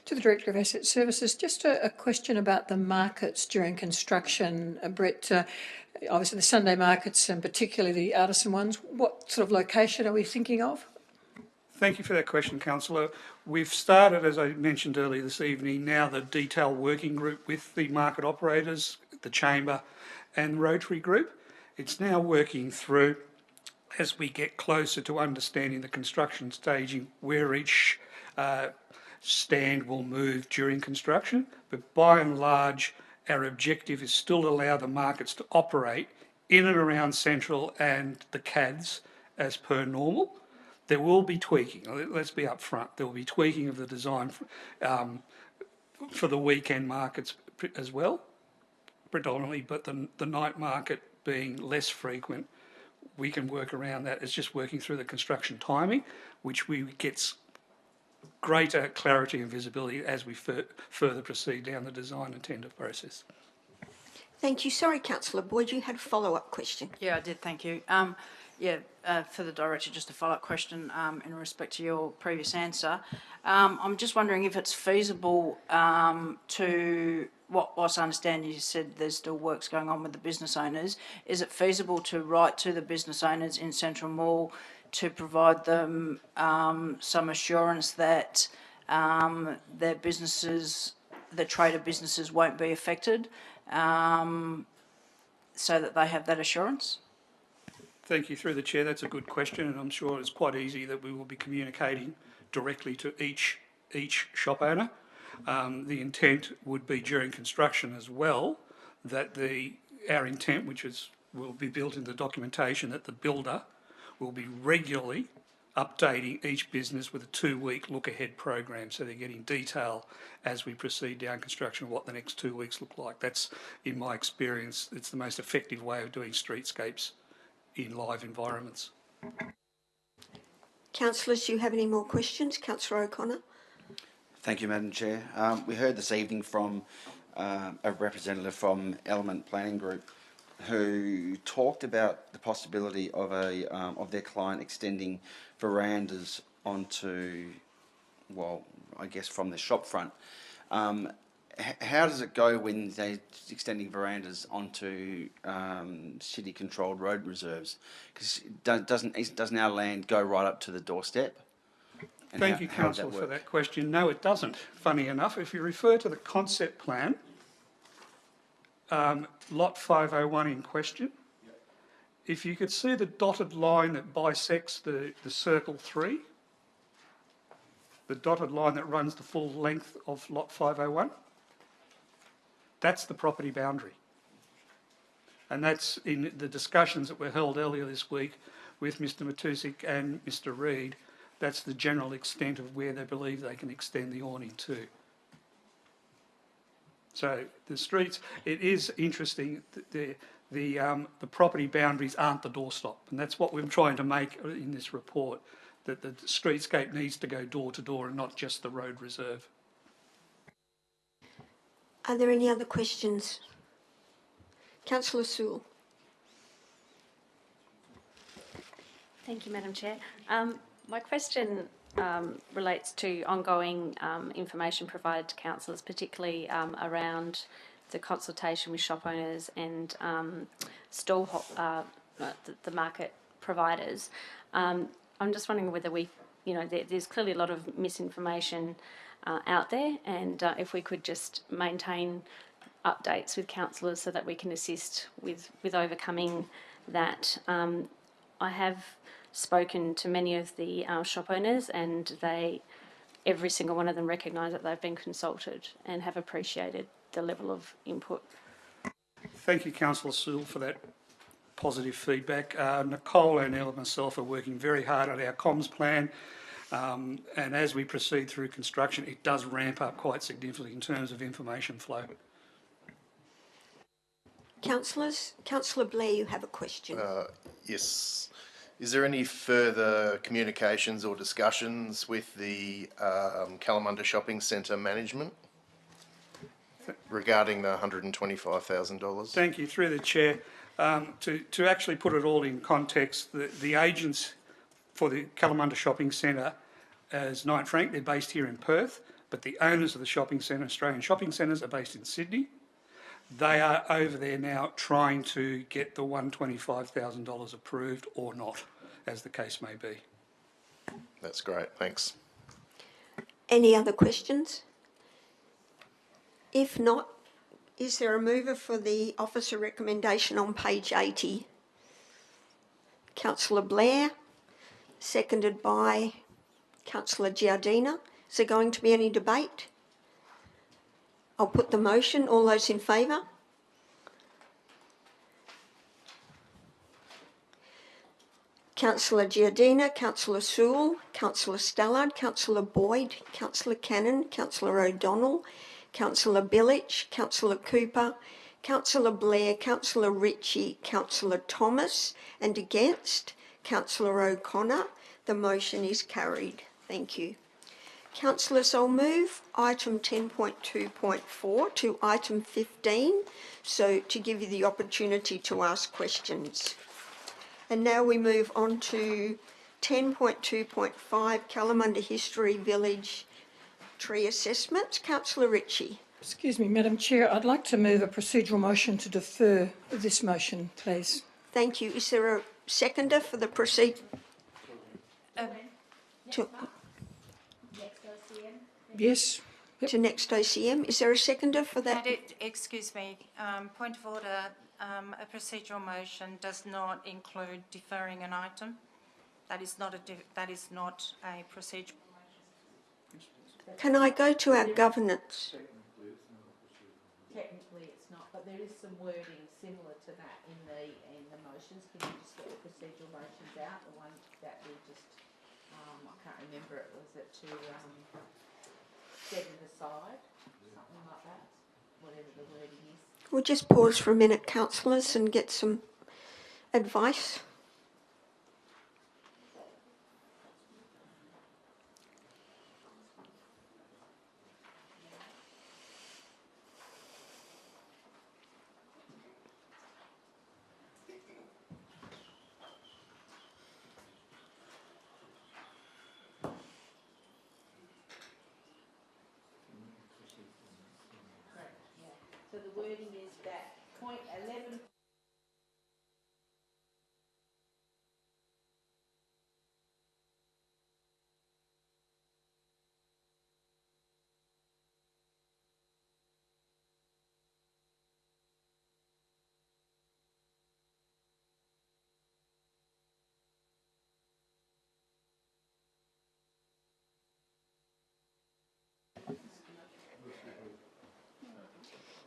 Speaker 11: To the Director of Asset Services, just a question about the markets during construction. Brett, obviously the Sunday markets and particularly the artisan ones, what sort of location are we thinking of?
Speaker 7: Thank you for that question, Councillor. We've started, as I mentioned earlier this evening, now the detailed working group with the market operators, the Chamber and Rotary Group. It's now working through, as we get closer to understanding the construction staging, where each stand will move during construction. But by and large, our objective is still to allow the markets to operate in and around Central and the CADs as per normal. There will be tweaking, let's be upfront, there will be tweaking of the design for the weekend markets as well, predominantly, but the night market being less frequent, we can work around that. It's just working through the construction timing, which we gets greater clarity and visibility as we further proceed down the design and tender process.
Speaker 1: Thank you. Sorry, Councillor Boyd, you had a follow-up question.
Speaker 10: Yeah, I did, thank you. For the Director, just a follow-up question in respect to your previous answer. I'm just wondering if it's feasible to, whilst I understand you said there's still works going on with the business owners, is it feasible to write to the business owners in Central Mall to provide them some assurance that their businesses, the trader businesses won't be affected, so that they have that assurance?
Speaker 7: Thank you. Through the Chair, that's a good question, and I'm sure it's quite easy that we will be communicating directly to each shop owner. The intent would be during construction as well, that our intent, which will be built in the documentation, that the builder will be regularly updating each business with a 2-week look-ahead program, so they're getting detail as we proceed down construction of what the next 2 weeks look like. That's, in my experience, it's the most effective way of doing streetscapes in live environments.
Speaker 1: Councillors, do you have any more questions? Councillor O'Connor.
Speaker 9: Thank you, Madam Chair. We heard this evening from a representative from Element Planning Group who talked about the possibility of of their client extending verandas onto, well, I guess from the shop front. How does it go when they're extending verandas onto city-controlled road reserves? Because doesn't our land go right up to the doorstep? And
Speaker 7: Thank you, Councillor, for that question. No, it doesn't, funny enough. If you refer to the concept plan, lot 501 in question, if you could see the dotted line that bisects the circle 3, the dotted line that runs the full length of lot 501, that's the property boundary. And that's in the discussions that were held earlier this week with Mr Matusik and Mr Reid. That's the general extent of where they believe they can extend the awning to. So the streets, it is interesting that the property boundaries aren't the doorstop, and that's what we're trying to make in this report, that the streetscape needs to go door to door and not just the road reserve.
Speaker 1: Are there any other questions? Councillor Sewell.
Speaker 3: Thank you, Madam Chair. My question relates to ongoing information provided to councillors, particularly around the consultation with shop owners and the market providers. I'm just wondering whether there's clearly a lot of misinformation out there, and if we could just maintain updates with councillors so that we can assist with overcoming that. I have spoken to many of the shop owners, and every single one of them recognise that they've been consulted and have appreciated the level of input.
Speaker 7: Thank you, Councillor Sewell, for that positive feedback. Nicole O'Neill and myself are working very hard on our comms plan, and as we proceed through construction, it does ramp up quite significantly in terms of information flow.
Speaker 1: Councillors, Councillor Blair, you have a question.
Speaker 12: Yes. Is there any further communications or discussions with the Kalamunda Shopping Centre management regarding the $125,000?
Speaker 7: Thank you. Through the Chair, to actually put it all in context, the agents for the Kalamunda Shopping Centre, as Knight Frank, they're based here in Perth, but the owners of the shopping centre, Australian shopping centres, are based in Sydney. They are over there now trying to get the $125,000 approved or not, as the case may be.
Speaker 12: That's great, thanks.
Speaker 1: Any other questions? If not, is there a mover for the officer recommendation on page 80? Councillor Blair, seconded by Councillor Giardina. Is there going to be any debate? I'll put the motion. All those in favour? Councillor Giardina, Councillor Sewell, Councillor Stallard, Councillor Boyd, Councillor Cannon, Councillor O'Donnell, Councillor Billich, Councillor Cooper, Councillor Blair, Councillor Ritchie, Councillor Thomas, and against Councillor O'Connor. The motion is carried. Thank you. Councillors, I'll move item 10.2.4 to item 15, so to give you the opportunity to ask questions. And now we move on to 10.2.5, Kalamunda History Village Tree Assessments. Councillor Ritchie.
Speaker 11: Excuse me, Madam Chair, I'd like to move a procedural motion to defer this motion, please.
Speaker 1: Thank you. Is there a seconder for the proceed?
Speaker 11: Yes. Yep.
Speaker 1: To next OCM. Is there a seconder for that?
Speaker 13: Excuse me, point of order. A procedural motion does not include deferring an item. That is not a procedural motion.
Speaker 1: Can I go to our governance?
Speaker 2: Technically it's not, but there is some wording similar to that in the motions. Can you just get the procedural motions out? The one that we just, I can't remember it, was it to set it aside? Something like that, whatever the wording is.
Speaker 1: We'll just pause for a minute, councillors, and get some advice.
Speaker 2: So the wording is that point 11.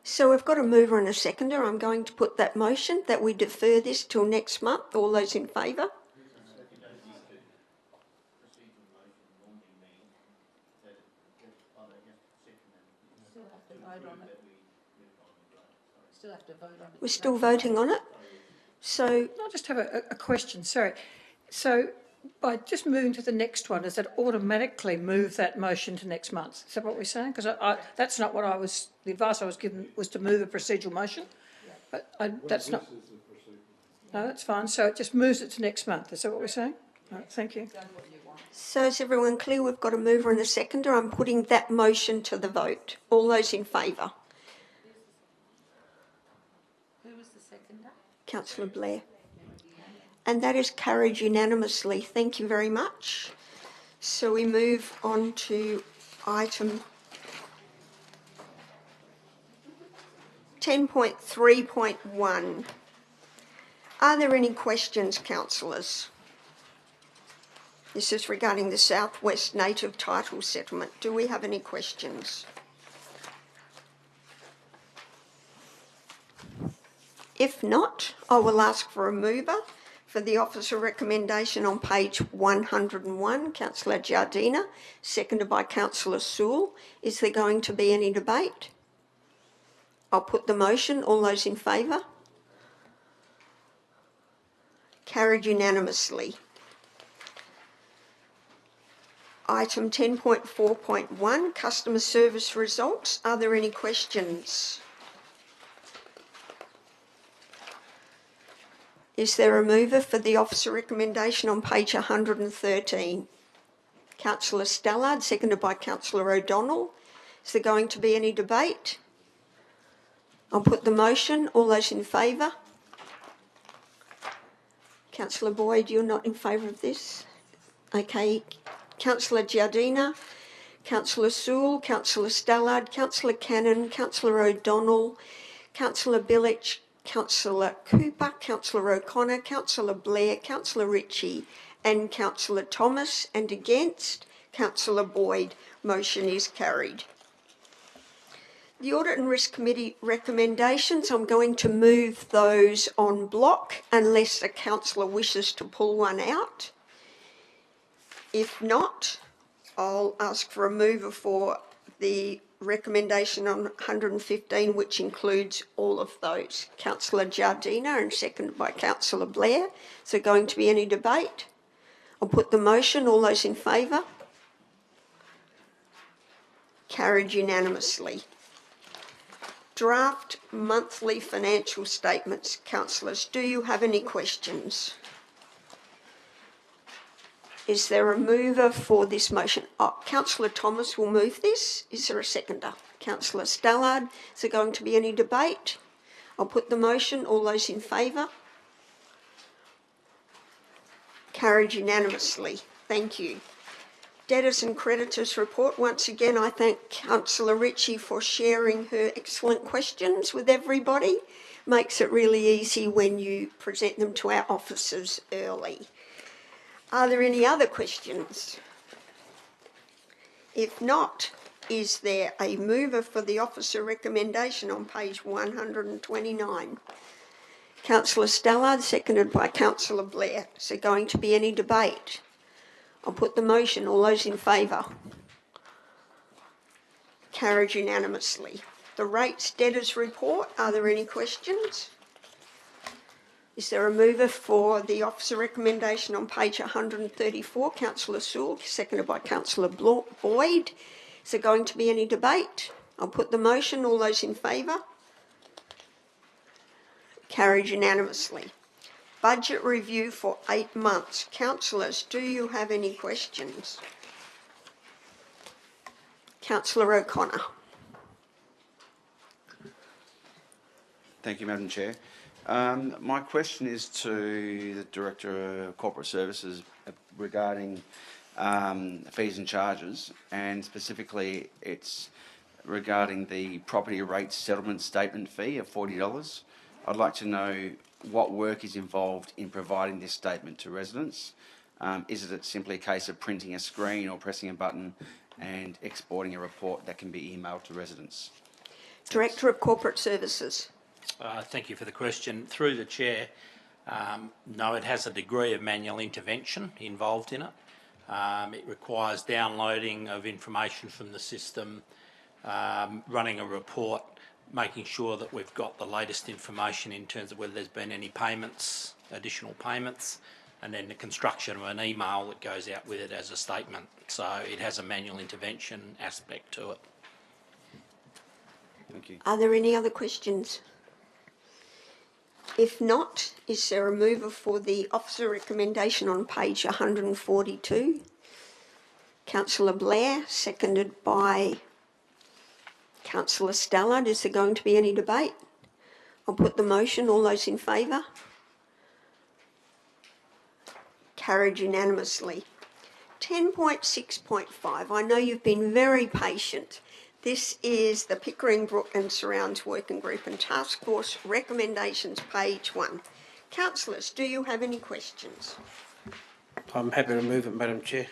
Speaker 1: So we've got a mover and a seconder. I'm going to put that motion that we defer this till next month. All those in favour? We're still voting on it. So
Speaker 11: I just have a question, sorry. So by just moving to the next one, does that automatically move that motion to next month? Is that what we're saying? Because that's not what the advice I was given was to move a procedural motion. But that's not. No, that's fine. So it just moves it to next month. Is that what we're saying? All right, thank you.
Speaker 1: So is everyone clear? We've got a mover and a seconder. I'm putting that motion to the vote. All those in favour?
Speaker 2: Who was the seconder?
Speaker 1: Councillor Blair. And that is carried unanimously. Thank you very much. So we move on to item 10.3.1. Are there any questions, councillors? This is regarding the Southwest Native Title Settlement. Do we have any questions? If not, I will ask for a mover for the officer recommendation on page 101, Councillor Giardina, seconded by Councillor Sewell. Is there going to be any debate? I'll put the motion. All those in favour? Carried unanimously. Item 10.4.1, customer service results. Are there any questions? Is there a mover for the officer recommendation on page 113? Councillor Stallard, seconded by Councillor O'Donnell. Is there going to be any debate? I'll put the motion. All those in favour? Councillor Boyd, you're not in favour of this? Okay. Councillor Giardina, Councillor Sewell, Councillor Stallard, Councillor Cannon, Councillor O'Donnell, Councillor Billich, Councillor Cooper, Councillor O'Connor, Councillor Blair, Councillor Ritchie and Councillor Thomas, and against Councillor Boyd. Motion is carried. The Audit and Risk Committee recommendations, I'm going to move those en bloc unless a councillor wishes to pull one out. If not, I'll ask for a mover for the recommendation on 115, which includes all of those. Councillor Giardina and seconded by Councillor Blair. Is there going to be any debate? I'll put the motion. All those in favour? Carried unanimously. Draft monthly financial statements. Councillors, do you have any questions? Is there a mover for this motion? Oh, Councillor Thomas will move this. Is there a seconder? Councillor Stallard. Is there going to be any debate? I'll put the motion. All those in favour? Carried unanimously. Thank you. Debtors and creditors report. Once again, I thank Councillor Ritchie for sharing her excellent questions with everybody. Makes it really easy when you present them to our officers early. Are there any other questions? If not, is there a mover for the officer recommendation on page 129? Councillor Stallard, seconded by Councillor Blair. Is there going to be any debate? I'll put the motion. All those in favour? Carried unanimously. The rates debtors report. Are there any questions? Is there a mover for the officer recommendation on page 134? Councillor Sewell, seconded by Councillor Boyd. Is there going to be any debate? I'll put the motion. All those in favour? Carried unanimously. Budget review for 8 months. Councillors, do you have any questions? Councillor O'Connor.
Speaker 9: Thank you, Madam Chair. My question is to the Director of Corporate Services regarding fees and charges, and specifically it's regarding the property rates settlement statement fee of $40. I'd like to know what work is involved in providing this statement to residents. Is it simply a case of printing a screen or pressing a button and exporting a report that can be emailed to residents?
Speaker 1: Director of Corporate Services.
Speaker 14: Thank you for the question. Through the Chair, no, it has a degree of manual intervention involved in it. It requires downloading of information from the system, running a report, making sure that we've got the latest information in terms of whether there's been any payments, additional payments, and then the construction of an email that goes out with it as a statement. So it has a manual intervention aspect to it.
Speaker 9: Thank you.
Speaker 1: Are there any other questions? If not, is there a mover for the officer recommendation on page 142? Councillor Blair, seconded by Councillor Stallard. Is there going to be any debate? I'll put the motion. All those in favour? Carried unanimously. 10.6.5. I know you've been very patient. This is the Pickering Brook and Surrounds Working Group and Task Force recommendations, page 1. Councillors, do you have any questions?
Speaker 15: I'm happy to move it, Madam Chair.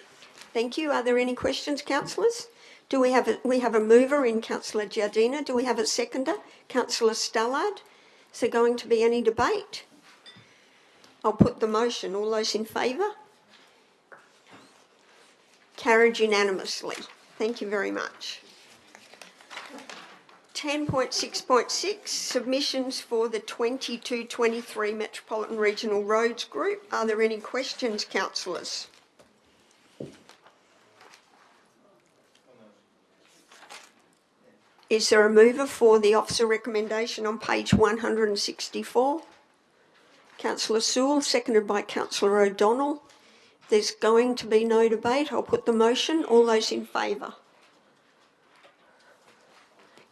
Speaker 1: Thank you. Are there any questions, councillors? Do we have a mover in Councillor Giardina? Do we have a seconder? Councillor Stallard? Is there going to be any debate? I'll put the motion. All those in favour? Carried unanimously. Thank you very much. 10.6.6, submissions for the 22-23 Metropolitan Regional Roads Group. Are there any questions, councillors? Is there a mover for the officer recommendation on page 164? Councillor Sewell, seconded by Councillor O'Donnell. There's going to be no debate. I'll put the motion. All those in favour?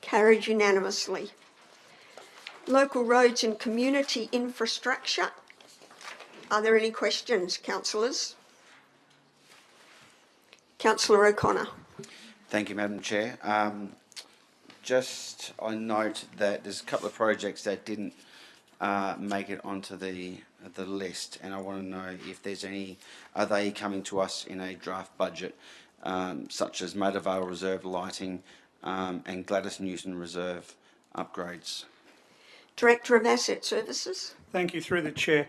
Speaker 1: Carried unanimously. Local roads and community infrastructure. Are there any questions, councillors? Councillor O'Connor.
Speaker 9: Thank you, Madam Chair. Just I note that there's a couple of projects that didn't make it onto the list, and I want to know if there's any. Are they coming to us in a draft budget, such as Maida Vale Reserve lighting and Gladys Newton Reserve upgrades?
Speaker 1: Director of Asset Services.
Speaker 7: Thank you, through the Chair.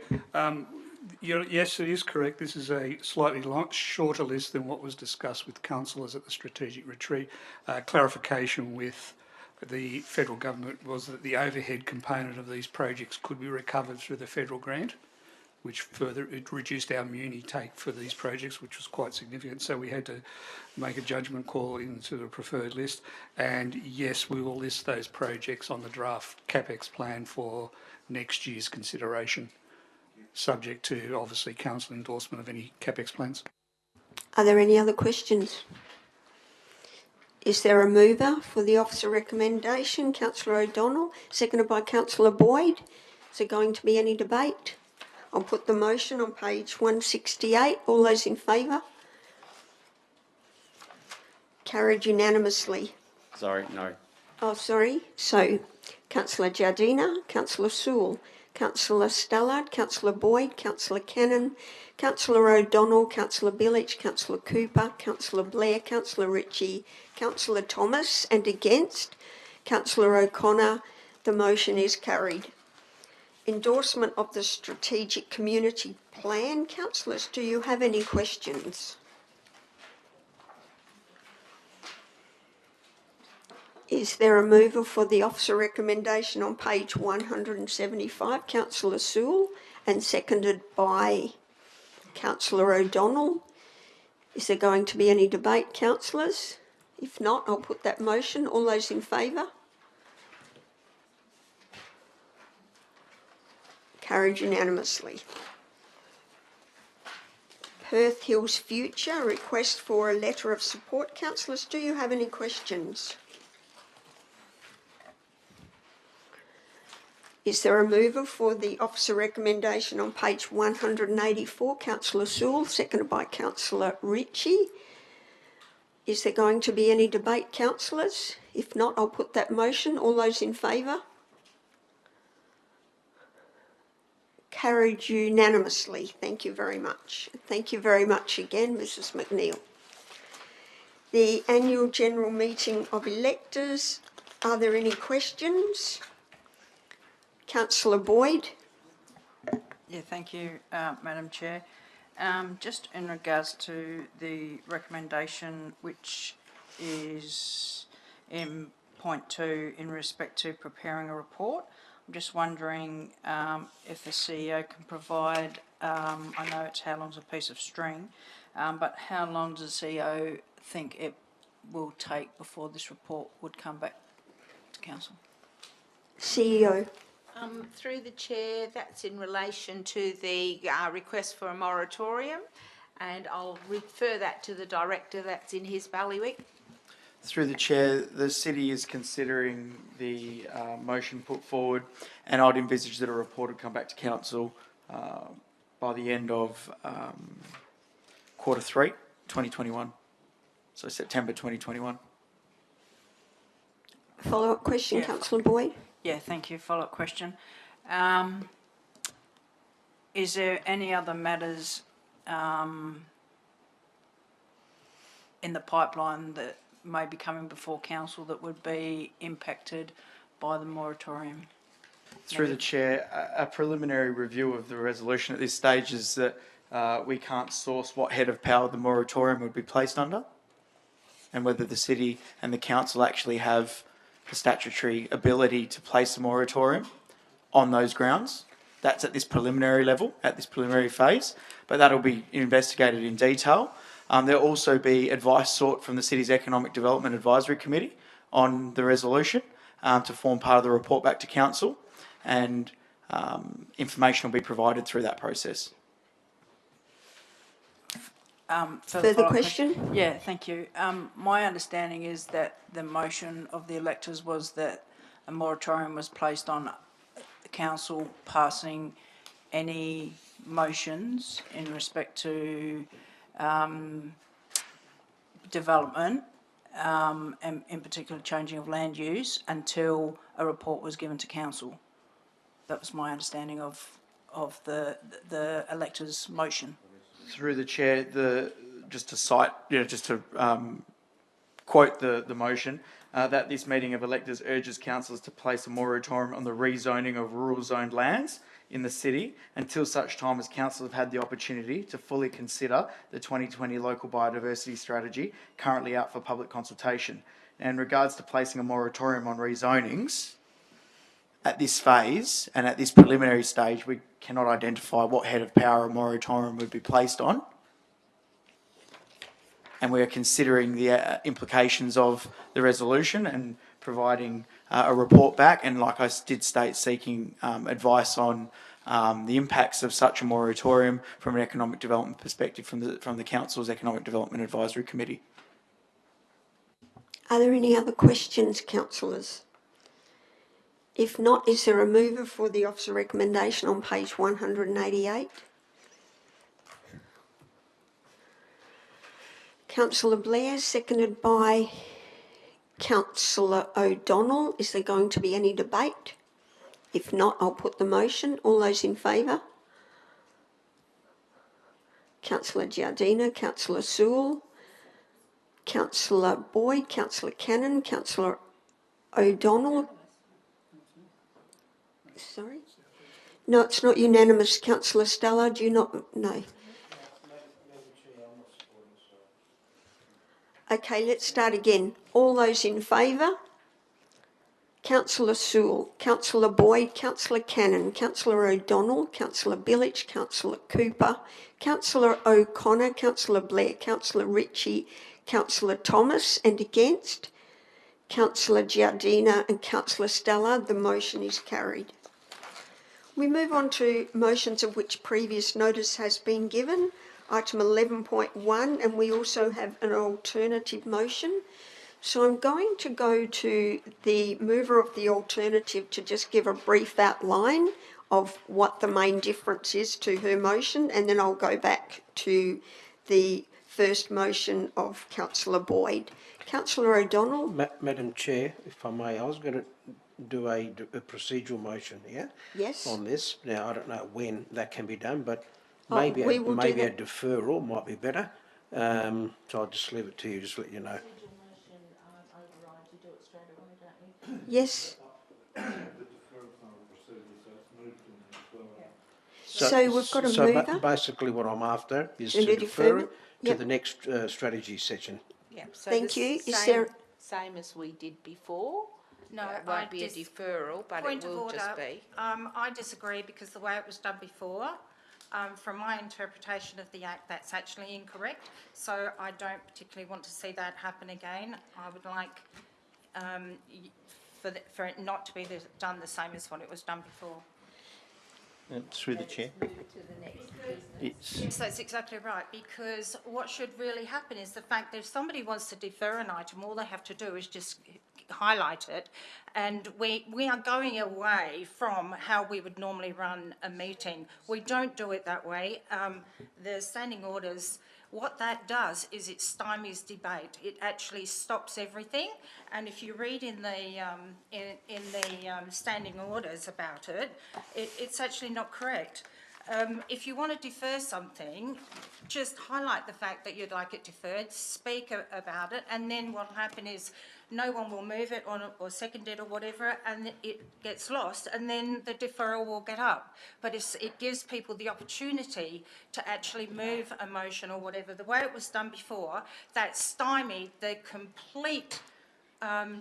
Speaker 7: Yes, it is correct. This is a slightly shorter list than what was discussed with councillors at the strategic retreat. Clarification with the federal government was that the overhead component of these projects could be recovered through the federal grant, which further it reduced our muni take for these projects, which was quite significant. So we had to make a judgment call into the preferred list. And yes, we will list those projects on the draft CapEx plan for next year's consideration, subject to obviously council endorsement of any CapEx plans.
Speaker 1: Are there any other questions? Is there a mover for the officer recommendation? Councillor O'Donnell, seconded by Councillor Boyd. Is there going to be any debate? I'll put the motion on page 168. All those in favour? Carried unanimously.
Speaker 9: Sorry, no.
Speaker 1: Oh, sorry. So, Councillor Giardina, Councillor Sewell, Councillor Stallard, Councillor Boyd, Councillor Cannon, Councillor O'Donnell, Councillor Billich, Councillor Cooper, Councillor Blair, Councillor Ritchie, Councillor Thomas, and against Councillor O'Connor. The motion is carried. Endorsement of the Strategic Community Plan. Councillors, do you have any questions? Is there a mover for the officer recommendation on page 175? Councillor Sewell, and seconded by Councillor O'Donnell. Is there going to be any debate, councillors? If not, I'll put that motion. All those in favour? Carried unanimously. Perth Hills Future, request for a letter of support. Councillors, do you have any questions? Is there a mover for the officer recommendation on page 184? Councillor Sewell, seconded by Councillor Ritchie. Is there going to be any debate, councillors? If not, I'll put that motion. All those in favour? Carried unanimously. Thank you very much. Thank you very much again, Mrs McNeil. The annual general meeting of electors. Are there any questions? Councillor Boyd.
Speaker 10: Yeah, thank you, Madam Chair. Just in regards to the recommendation, which is in point 2 in respect to preparing a report, I'm just wondering if the CEO can provide, I know it's how long's a piece of string, but how long does the CEO think it will take before this report would come back to Council?
Speaker 1: CEO.
Speaker 2: Through the Chair, that's in relation to the request for a moratorium, and I'll refer that to the Director. That's in his bailiwick.
Speaker 4: Through the Chair, the City is considering the motion put forward, and I'd envisage that a report would come back to Council by the end of Q3 2021, so September 2021.
Speaker 1: Follow-up question, yeah. Councillor Boyd.
Speaker 10: Yeah, thank you. Follow-up question. Is there any other matters in the pipeline that may be coming before Council that would be impacted by the moratorium?
Speaker 4: Through the Chair, a preliminary review of the resolution at this stage is that we can't source what head of power the moratorium would be placed under, and whether the City and the Council actually have the statutory ability to place a moratorium on those grounds. That's at this preliminary level, at this preliminary phase, but that'll be investigated in detail. There'll also be advice sought from the City's Economic Development Advisory Committee on the resolution to form part of the report back to Council, and information will be provided through that process.
Speaker 1: Further question?
Speaker 10: Yeah, thank you. My understanding is that the motion of the electors was that a moratorium was placed on the Council passing any motions in respect to development, and in particular changing of land use, until a report was given to council. That was my understanding of the electors' motion.
Speaker 4: Through the chair, just to cite, quote the motion, that this meeting of electors urges councillors to place a moratorium on the rezoning of rural zoned lands in the city until such time as council have had the opportunity to fully consider the 2020 local biodiversity strategy currently out for public consultation. And in regards to placing a moratorium on rezonings, at this phase and at this preliminary stage, we cannot identify what head of power a moratorium would be placed on. And we are considering the implications of the resolution and providing a report back, and like I did state, seeking advice on the impacts of such a moratorium from an economic development perspective from the Council's Economic Development Advisory Committee.
Speaker 1: Are there any other questions, councillors? If not, is there a mover for the officer recommendation on page 188? Councillor Blair, seconded by Councillor O'Donnell. Is there going to be any debate? If not, I'll put the motion. All those in favour? Councillor Giardina, Councillor Sewell, Councillor Boyd, Councillor Cannon, Councillor O'Donnell. Sorry? No, it's not unanimous. Councillor Stella, do you not? No. Okay, let's start again. All those in favour? Councillor Sewell, Councillor Boyd, Councillor Cannon, Councillor O'Donnell, Councillor Billich, Councillor Cooper, Councillor O'Connor, Councillor Blair, Councillor Ritchie, Councillor Thomas, and against Councillor Giardina and Councillor Stella. The motion is carried. We move on to motions of which previous notice has been given. Item 11.1, and we also have an alternative motion. So I'm going to go to the mover of the alternative to just give a brief outline of what the main difference is to her motion, and then I'll go back to the first motion of Councillor Boyd. Councillor O'Donnell.
Speaker 15: Madam Chair, if I may, I was going to do a procedural motion here.
Speaker 1: Yes.
Speaker 15: On this. Now, I don't know when that can be done, but
Speaker 1: maybe
Speaker 15: a deferral might be better. So I'll just leave it to you, just let you know.
Speaker 1: Yes. So we've got a mover.
Speaker 15: Basically what I'm after is to defer it to the next strategy session.
Speaker 2: Yeah. So
Speaker 1: thank you.
Speaker 2: Is there same as we did before?
Speaker 13: No,
Speaker 2: it won't be a deferral, but it will just be.
Speaker 13: I disagree, because the way it was done before, from my interpretation of the Act, that's actually incorrect. So I don't particularly want to see that happen again. I would like for it not to be done the same as what it was done before.
Speaker 15: Through the chair.
Speaker 13: Yes, that's exactly right, because what should really happen is the fact that if somebody wants to defer an item, all they have to do is just highlight it, and we are going away from how we would normally run a meeting. We don't do it that way. The standing orders, what that does is it stymies debate. It actually stops everything. And if you read in the standing orders about it, it's actually not correct. If you want to defer something, just highlight the fact that you'd like it deferred, speak about it, and then what will happen is no one will move it or second it or whatever, and it gets lost, and then the deferral will get up. But it gives people the opportunity to actually move a motion or whatever. The way it was done before, that stymied the complete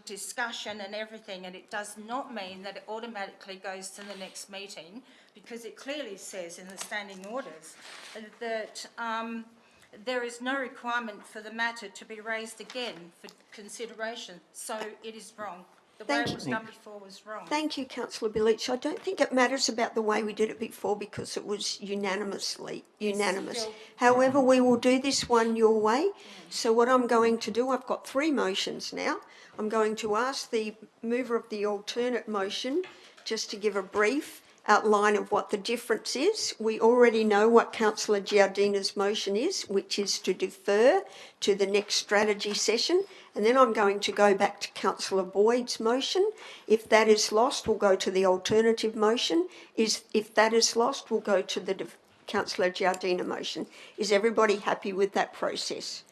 Speaker 13: discussion and everything, and it does not mean that it automatically goes to the next meeting, because it clearly says in the standing orders that there is no requirement for the matter to be raised again for consideration. So it is wrong. The way it was done before was wrong.
Speaker 1: Thank you, Councillor Billich. I don't think it matters about the way we did it before, because it was unanimous. However, we will do this one your way. So what I'm going to do, I've got three motions now. I'm going to ask the mover of the alternate motion just to give a brief, outline of what the difference is. We already know what Councillor Giardina's motion is, which is to defer to the next strategy session. And then I'm going to go back to Councillor Boyd's motion. If that is lost, we'll go to the alternative motion. If that is lost, we'll go to the Councillor Giardina motion. Is everybody happy with that process?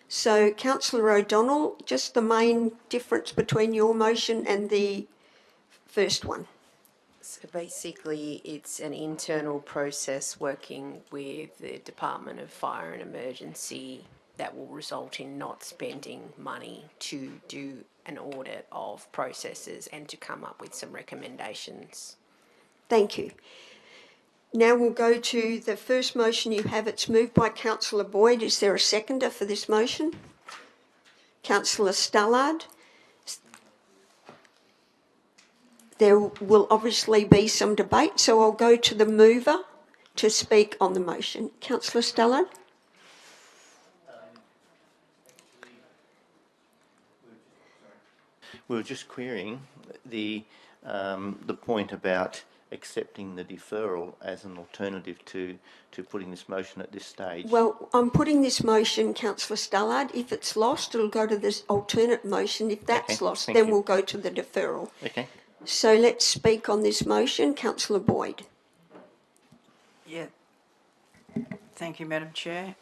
Speaker 1: So, Councillor O'Donnell, just the main difference between your motion and the first one.
Speaker 16: So basically, it's an internal process working with the Department of Fire and Emergency that will result in not spending money to do an audit of processes and to come up with some recommendations.
Speaker 1: Thank you. Now we'll go to the first motion you have. It's moved by Councillor Boyd. Is there a seconder for this motion? Councillor Stallard. There will obviously be some debate, so I'll go to the mover to speak on the motion. Councillor Stallard.
Speaker 17: We were just querying the point about accepting the deferral as an alternative to putting this motion at this stage.
Speaker 1: Well, I'm putting this motion, Councillor Stallard. If it's lost, it'll go to this alternate motion. If that's lost, then we'll go to the deferral.
Speaker 17: Okay.
Speaker 1: So let's speak on this motion. Councillor Boyd.
Speaker 10: Yeah. Thank you, Madam Chair.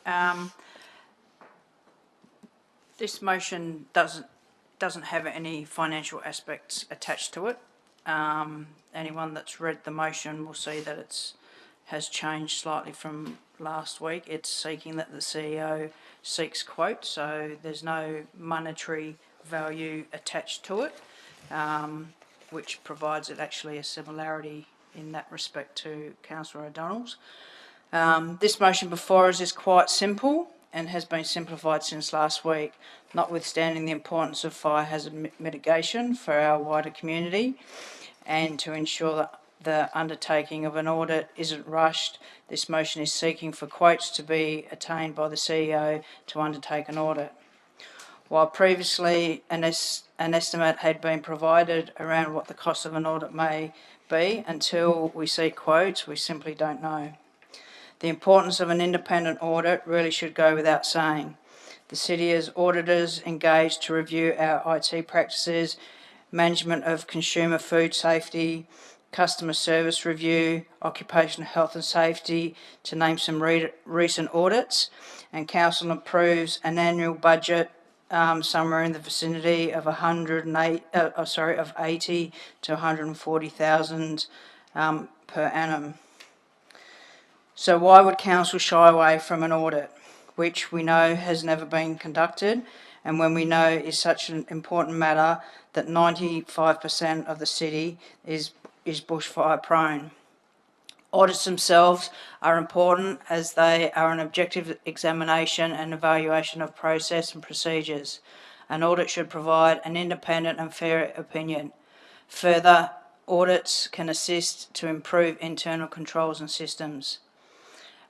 Speaker 10: This motion doesn't have any financial aspects attached to it. Anyone that's read the motion will see that it has changed slightly from last week. It's seeking that the CEO seeks quote, so there's no monetary value attached to it, which provides it actually a similarity in that respect to Councillor O'Donnell's. This motion before us is quite simple and has been simplified since last week, notwithstanding the importance of fire hazard mitigation for our wider community and to ensure that the undertaking of an audit isn't rushed. This motion is seeking for quotes to be attained by the CEO to undertake an audit. While previously an estimate had been provided around what the cost of an audit may be, until we see quotes, we simply don't know. The importance of an independent audit really should go without saying. The city has auditors engaged to review our IT practices, management of consumer food safety, customer service review, occupational health and safety, to name some recent audits, and council approves an annual budget somewhere in the vicinity of 80 to 140,000 per annum. So why would council shy away from an audit, which we know has never been conducted, and when we know is such an important matter that 95% of the city is bushfire prone? Audits themselves are important as they are an objective examination and evaluation of process and procedures. An audit should provide an independent and fair opinion. Further, audits can assist to improve internal controls and systems.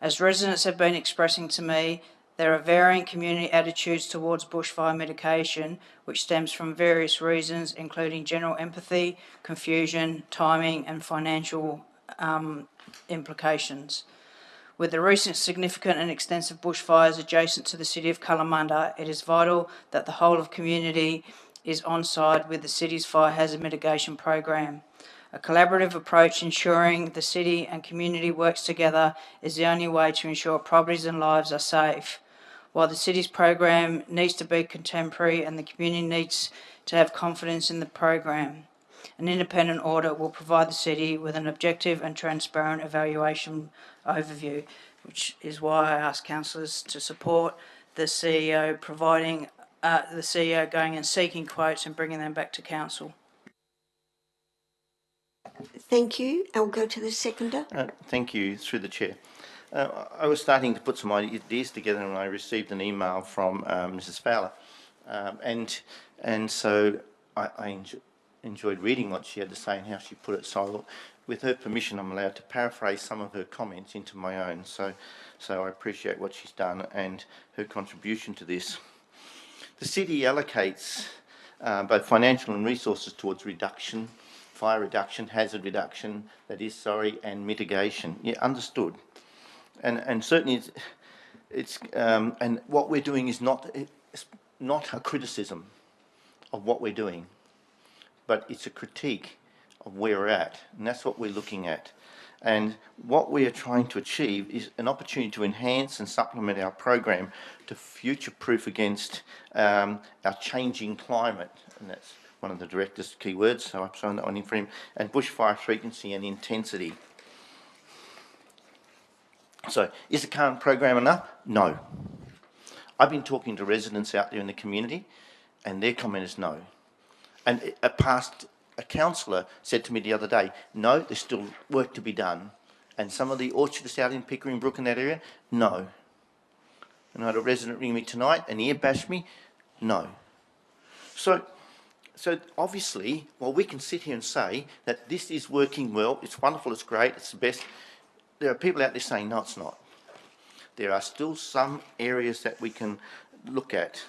Speaker 10: As residents have been expressing to me, there are varying community attitudes towards bushfire mitigation, which stems from various reasons, including general empathy, confusion, timing, and financial implications. With the recent significant and extensive bushfires adjacent to the city of Kalamunda, it is vital that the whole of community is on side with the city's fire hazard mitigation program. A collaborative approach ensuring the city and community works together is the only way to ensure properties and lives are safe. While the city's program needs to be contemporary and the community needs to have confidence in the program, an independent audit will provide the city with an objective and transparent evaluation overview, which is why I ask councillors to support the CEO going and seeking quotes and bringing them back to council.
Speaker 1: Thank you. I'll go to the seconder.
Speaker 17: Thank you, through the chair. I was starting to put some ideas together when I received an email from Mrs. Fowler, and so I enjoyed reading what she had to say and how she put it. So I thought, with her permission, I'm allowed to paraphrase some of her comments into my own. So I appreciate what she's done and her contribution to this. The city allocates both financial and resources towards reduction, fire reduction, hazard reduction, and mitigation. Yeah, understood. And certainly and what we're doing is not a criticism of what we're doing, but it's a critique of where we're at, and that's what we're looking at. And what we are trying to achieve is an opportunity to enhance and supplement our program to future-proof against our changing climate, and that's one of the director's key words, so I've shown that one in for him, and bushfire frequency and intensity. So, is the current program enough? No. I've been talking to residents out there in the community, and their comment is no. And a councillor said to me the other day, no, there's still work to be done. And some of the orchards out in Pickering Brook in that area, no. And I had a resident ring me tonight and he bashed me, no. So obviously, while we can sit here and say that this is working well, it's wonderful, it's great, it's the best, there are people out there saying, no, it's not. There are still some areas that we can look at.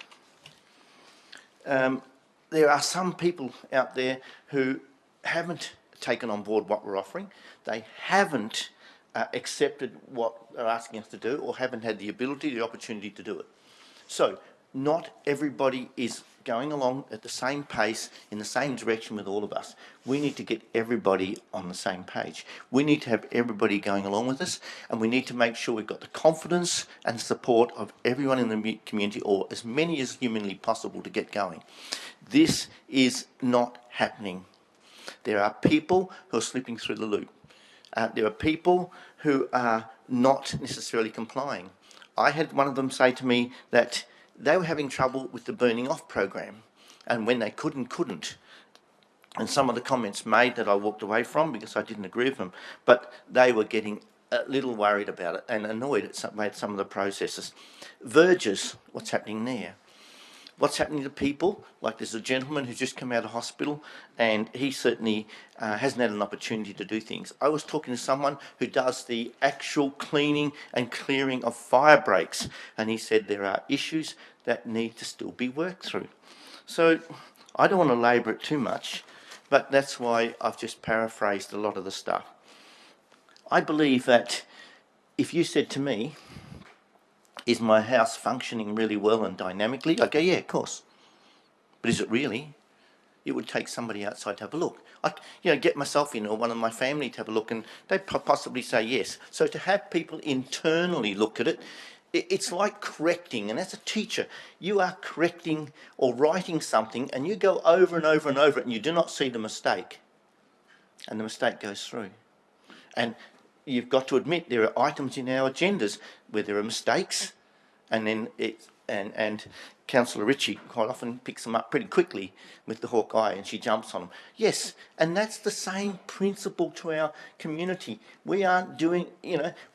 Speaker 17: There are some people out there who haven't taken on board what we're offering. They haven't accepted what they're asking us to do, or haven't had the ability, the opportunity to do it. So not everybody is going along at the same pace, in the same direction with all of us. We need to get everybody on the same page. We need to have everybody going along with us, and we need to make sure we've got the confidence and support of everyone in the community, or as many as humanly possible, to get going. This is not happening. There are people who are slipping through the loop. There are people who are not necessarily complying. I had one of them say to me that they were having trouble with the burning off program, and when they couldn't. And some of the comments made that I walked away from because I didn't agree with them, but they were getting a little worried about it and annoyed at some of the processes. Verges, what's happening there? What's happening to people? Like, there's a gentleman who's just come out of hospital, and he certainly hasn't had an opportunity to do things. I was talking to someone who does the actual cleaning and clearing of fire breaks, and he said there are issues that need to still be worked through. So I don't want to labour it too much, but that's why I've just paraphrased a lot of the stuff. I believe that if you said to me, is my house functioning really well and dynamically? I go, yeah, of course. But is it really? It would take somebody outside to have a look. I get myself in, or one of my family to have a look, and they'd possibly say yes. So to have people internally look at it, it's like correcting. And as a teacher, you are correcting or writing something, and you go over and over and over it, and you do not see the mistake. And the mistake goes through. And you've got to admit there are items in our agendas where there are mistakes, and then and Councillor Ritchie quite often picks them up pretty quickly with the hawk eye, and she jumps on them. Yes, and that's the same principle to our community. We aren't doing,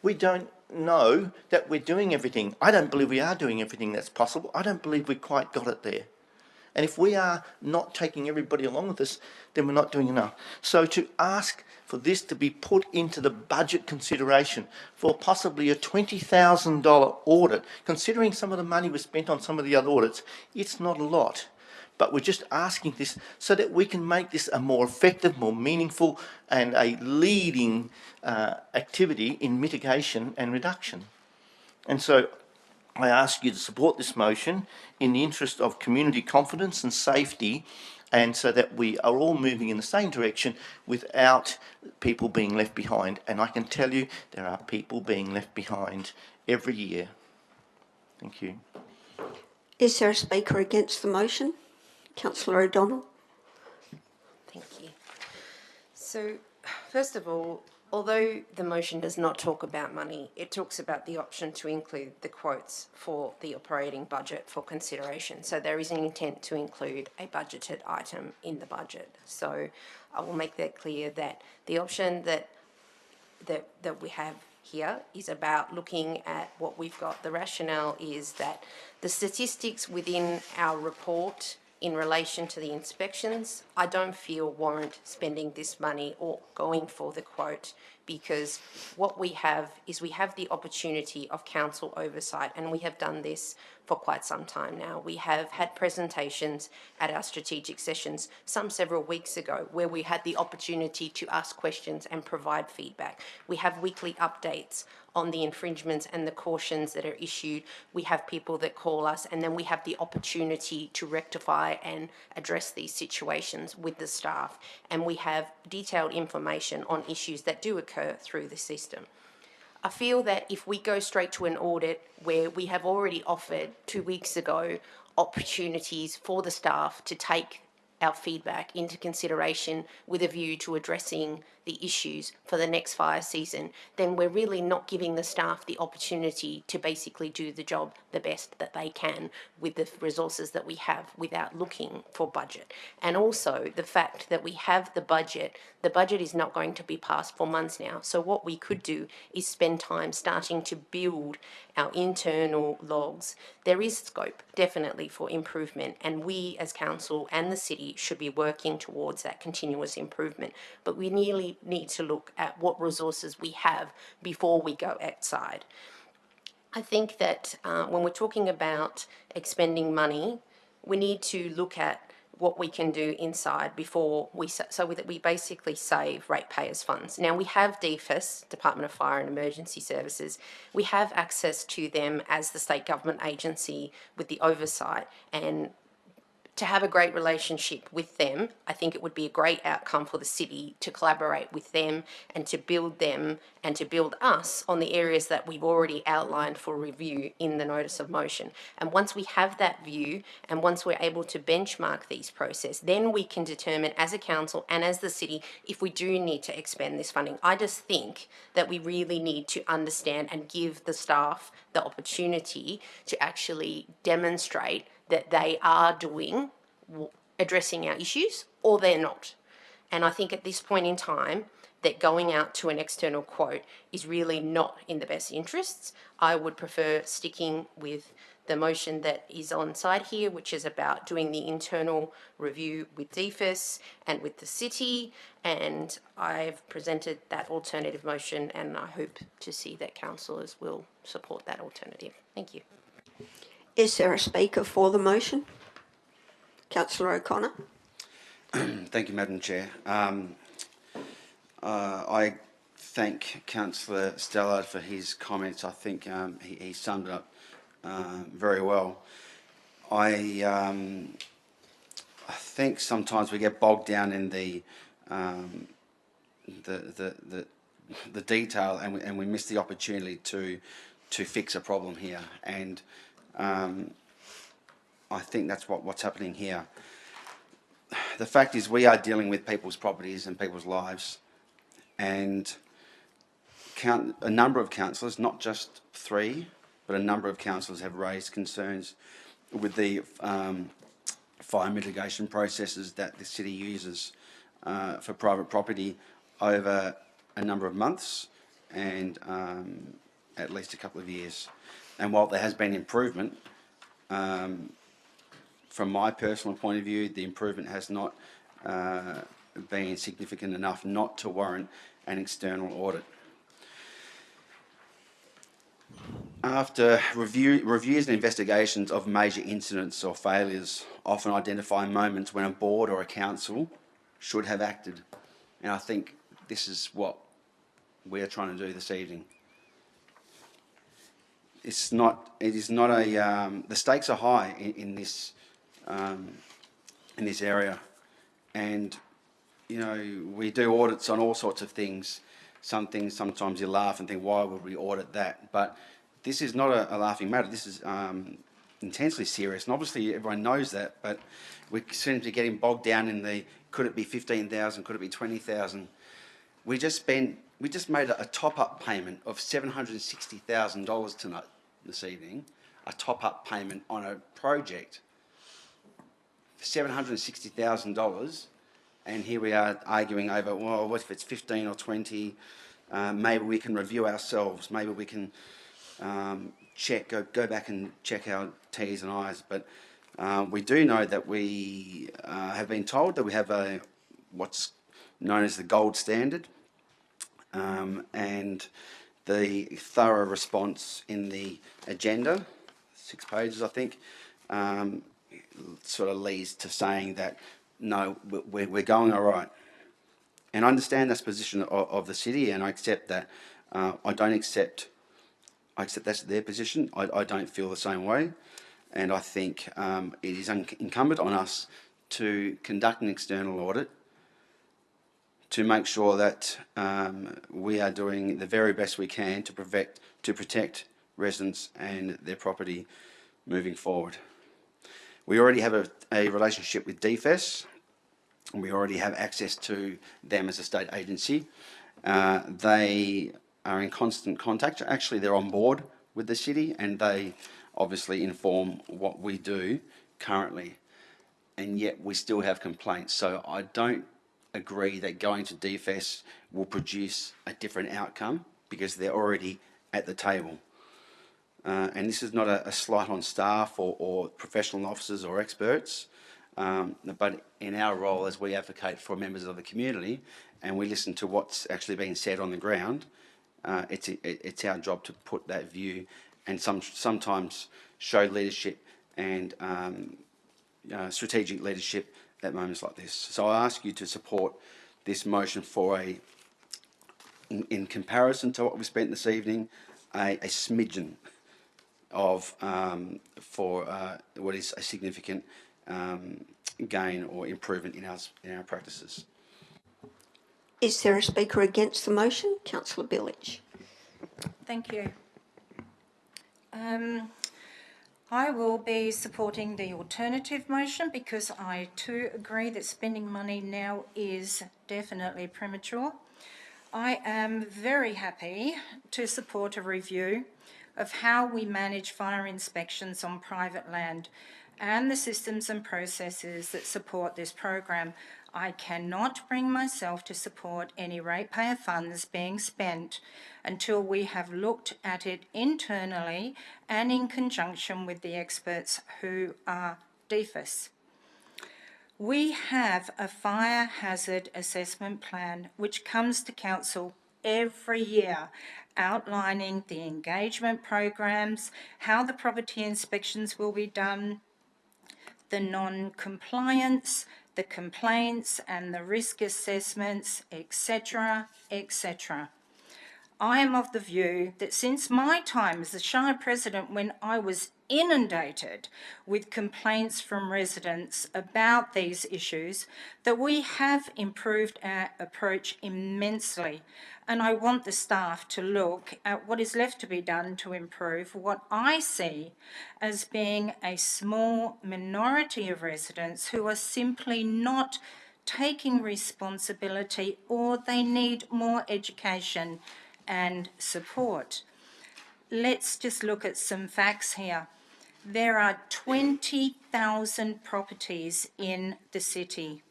Speaker 17: we don't know that we're doing everything. I don't believe we are doing everything that's possible. I don't believe we quite got it there. And if we are not taking everybody along with us, then we're not doing enough. So to ask for this to be put into the budget consideration for possibly a $20,000 audit, considering some of the money was spent on some of the other audits, it's not a lot. But we're just asking this so that we can make this a more effective, more meaningful, and a leading activity in mitigation and reduction. And so I ask you to support this motion in the interest of community confidence and safety, and so that we are all moving in the same direction without people being left behind. And I can tell you there are people being left behind every year. Thank you.
Speaker 1: Is there a speaker against the motion? Councillor O'Donnell.
Speaker 16: Thank you. So, first of all, although the motion does not talk about money, it talks about the option to include the quotes for the operating budget for consideration. So there is an intent to include a budgeted item in the budget. So I will make that clear that the option that we have here is about looking at what we've got. The rationale is that the statistics within our report in relation to the inspections, I don't feel warrant spending this money or going for the quote, because what we have is we have the opportunity of council oversight, and we have done this for quite some time now. We have had presentations at our strategic sessions, some several weeks ago, where we had the opportunity to ask questions and provide feedback. We have weekly updates on the infringements and the cautions that are issued. We have people that call us, and then we have the opportunity to rectify and address these situations with the staff. And we have detailed information on issues that do occur through the system. I feel that if we go straight to an audit where we have already offered 2 weeks ago opportunities for the staff to take our feedback into consideration with a view to addressing the issues for the next fire season, then we're really not giving the staff the opportunity to basically do the job the best that they can with the resources that we have without looking for budget. And also the fact that we have the budget is not going to be passed for months now. So what we could do is spend time starting to build our internal logs. There is scope definitely for improvement, and we as council and the city should be working towards that continuous improvement. But we nearly need to look at what resources we have before we go outside. I think that when we're talking about expending money, we need to look at what we can do inside before so that we basically save ratepayers' funds. Now, we have DFS, Department of Fire and Emergency Services. We have access to them as the state government agency with the oversight, and to have a great relationship with them, I think it would be a great outcome for the city to collaborate with them and to build us on the areas that we've already outlined for review in the notice of motion. And once we have that view, and once we're able to benchmark these processes, then we can determine as a council and as the city if we do need to expend this funding. I just think that we really need to understand and give the staff the opportunity to actually demonstrate that they are addressing our issues, or they're not. And I think at this point in time, that going out to an external quote is really not in the best interests. I would prefer sticking with the motion that is on side here, which is about doing the internal review with DFS and with the city. And I've presented that alternative motion, and I hope to see that councillors will support that alternative. Thank you.
Speaker 1: Is there a speaker for the motion? Councillor O'Connor.
Speaker 9: Thank you, Madam Chair. I thank Councillor Stallard for his comments. I think he summed it up very well. I think sometimes we get bogged down in the detail, and we miss the opportunity to fix a problem here. And I think that's what's happening here. The fact is, we are dealing with people's properties and people's lives, and a number of councillors, not just 3, but a number of councillors have raised concerns with the fire mitigation processes that the city uses for private property over a number of months and at least a couple of years. And while there has been improvement, from my personal point of view, the improvement has not been significant enough not to warrant an external audit. After reviews and investigations of major incidents or failures often identify moments when a board or a council should have acted. And I think this is what we're trying to do this evening. It is not a, the stakes are high in this area, and you know, we do audits on all sorts of things. Some things sometimes you laugh and think, why would we audit that? But this is not a laughing matter. This is intensely serious, and obviously everyone knows that, but we seem to be getting bogged down in the, could it be 15,000, could it be 20,000? We just made a top-up payment of $760,000 tonight, this evening, a top-up payment on a project for $760,000, and here we are arguing over, well, what if it's 15 or 20? Maybe we can review ourselves. Maybe we can go back and check our T's and I's. But we do know that we have been told that we have what's known as the gold standard, and the thorough response in the agenda 6 pages, I think, sort of leads to saying that, no, we're going all right. And I understand that's the position of the city, and I accept that. I accept that's their position. I don't feel the same way. And I think it is incumbent on us to conduct an external audit to make sure that we are doing the very best we can to protect residents and their property moving forward. We already have a relationship with DFES, and we already have access to them as a state agency. They are in constant contact. Actually, they're on board with the city, and they obviously inform what we do currently, and yet we still have complaints. So I don't agree that going to DFES will produce a different outcome, because they're already at the table. And this is not a slight on staff or professional officers or experts, but in our role as we advocate for members of the community and we listen to what's actually being said on the ground, it's our job to put that view and sometimes show leadership and strategic leadership at moments like this. So I ask you to support this motion for in comparison to what we spent this evening, a smidgen of for what is a significant gain or improvement in our practices.
Speaker 1: Is there a speaker against the motion? Councillor Billich.
Speaker 13: Thank you. I will be supporting the alternative motion because I too agree that spending money now is definitely premature. I am very happy to support a review of how we manage fire inspections on private land and the systems and processes that support this program. I cannot bring myself to support any ratepayer funds being spent until we have looked at it internally and in conjunction with the experts who are DFES. We have a fire hazard assessment plan which comes to council every year, outlining the engagement programs, how the property inspections will be done, the non-compliance, the complaints and the risk assessments, etc., etc. I am of the view that since my time as the Shire President, when I was inundated with complaints from residents about these issues, that we have improved our approach immensely. And I want the staff to look at what is left to be done to improve what I see as being a small minority of residents who are simply not taking responsibility, or they need more education and support. Let's just look at some facts here. There are 20,000 properties in the city.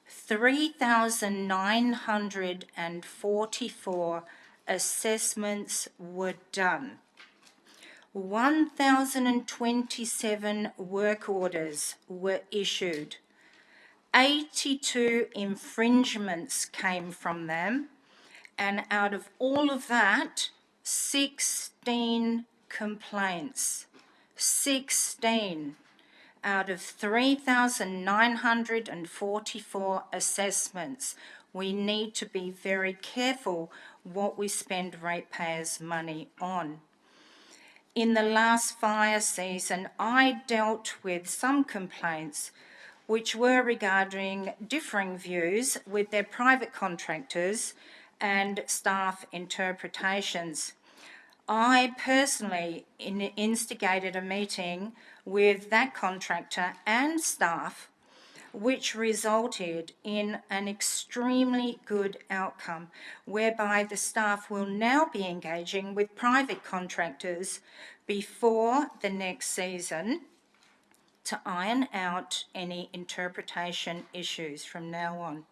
Speaker 13: 3,944 assessments were done. 1,027 work orders were issued. 82 infringements came from them. And out of all of that, 16 complaints. 16 out of 3,944 assessments. We need to be very careful what we spend ratepayers' money on. In the last fire season, I dealt with some complaints which were regarding differing views with their private contractors and staff interpretations. I personally instigated a meeting with that contractor and staff, which resulted in an extremely good outcome, whereby the staff will now be engaging with private contractors before the next season to iron out any interpretation issues from now on.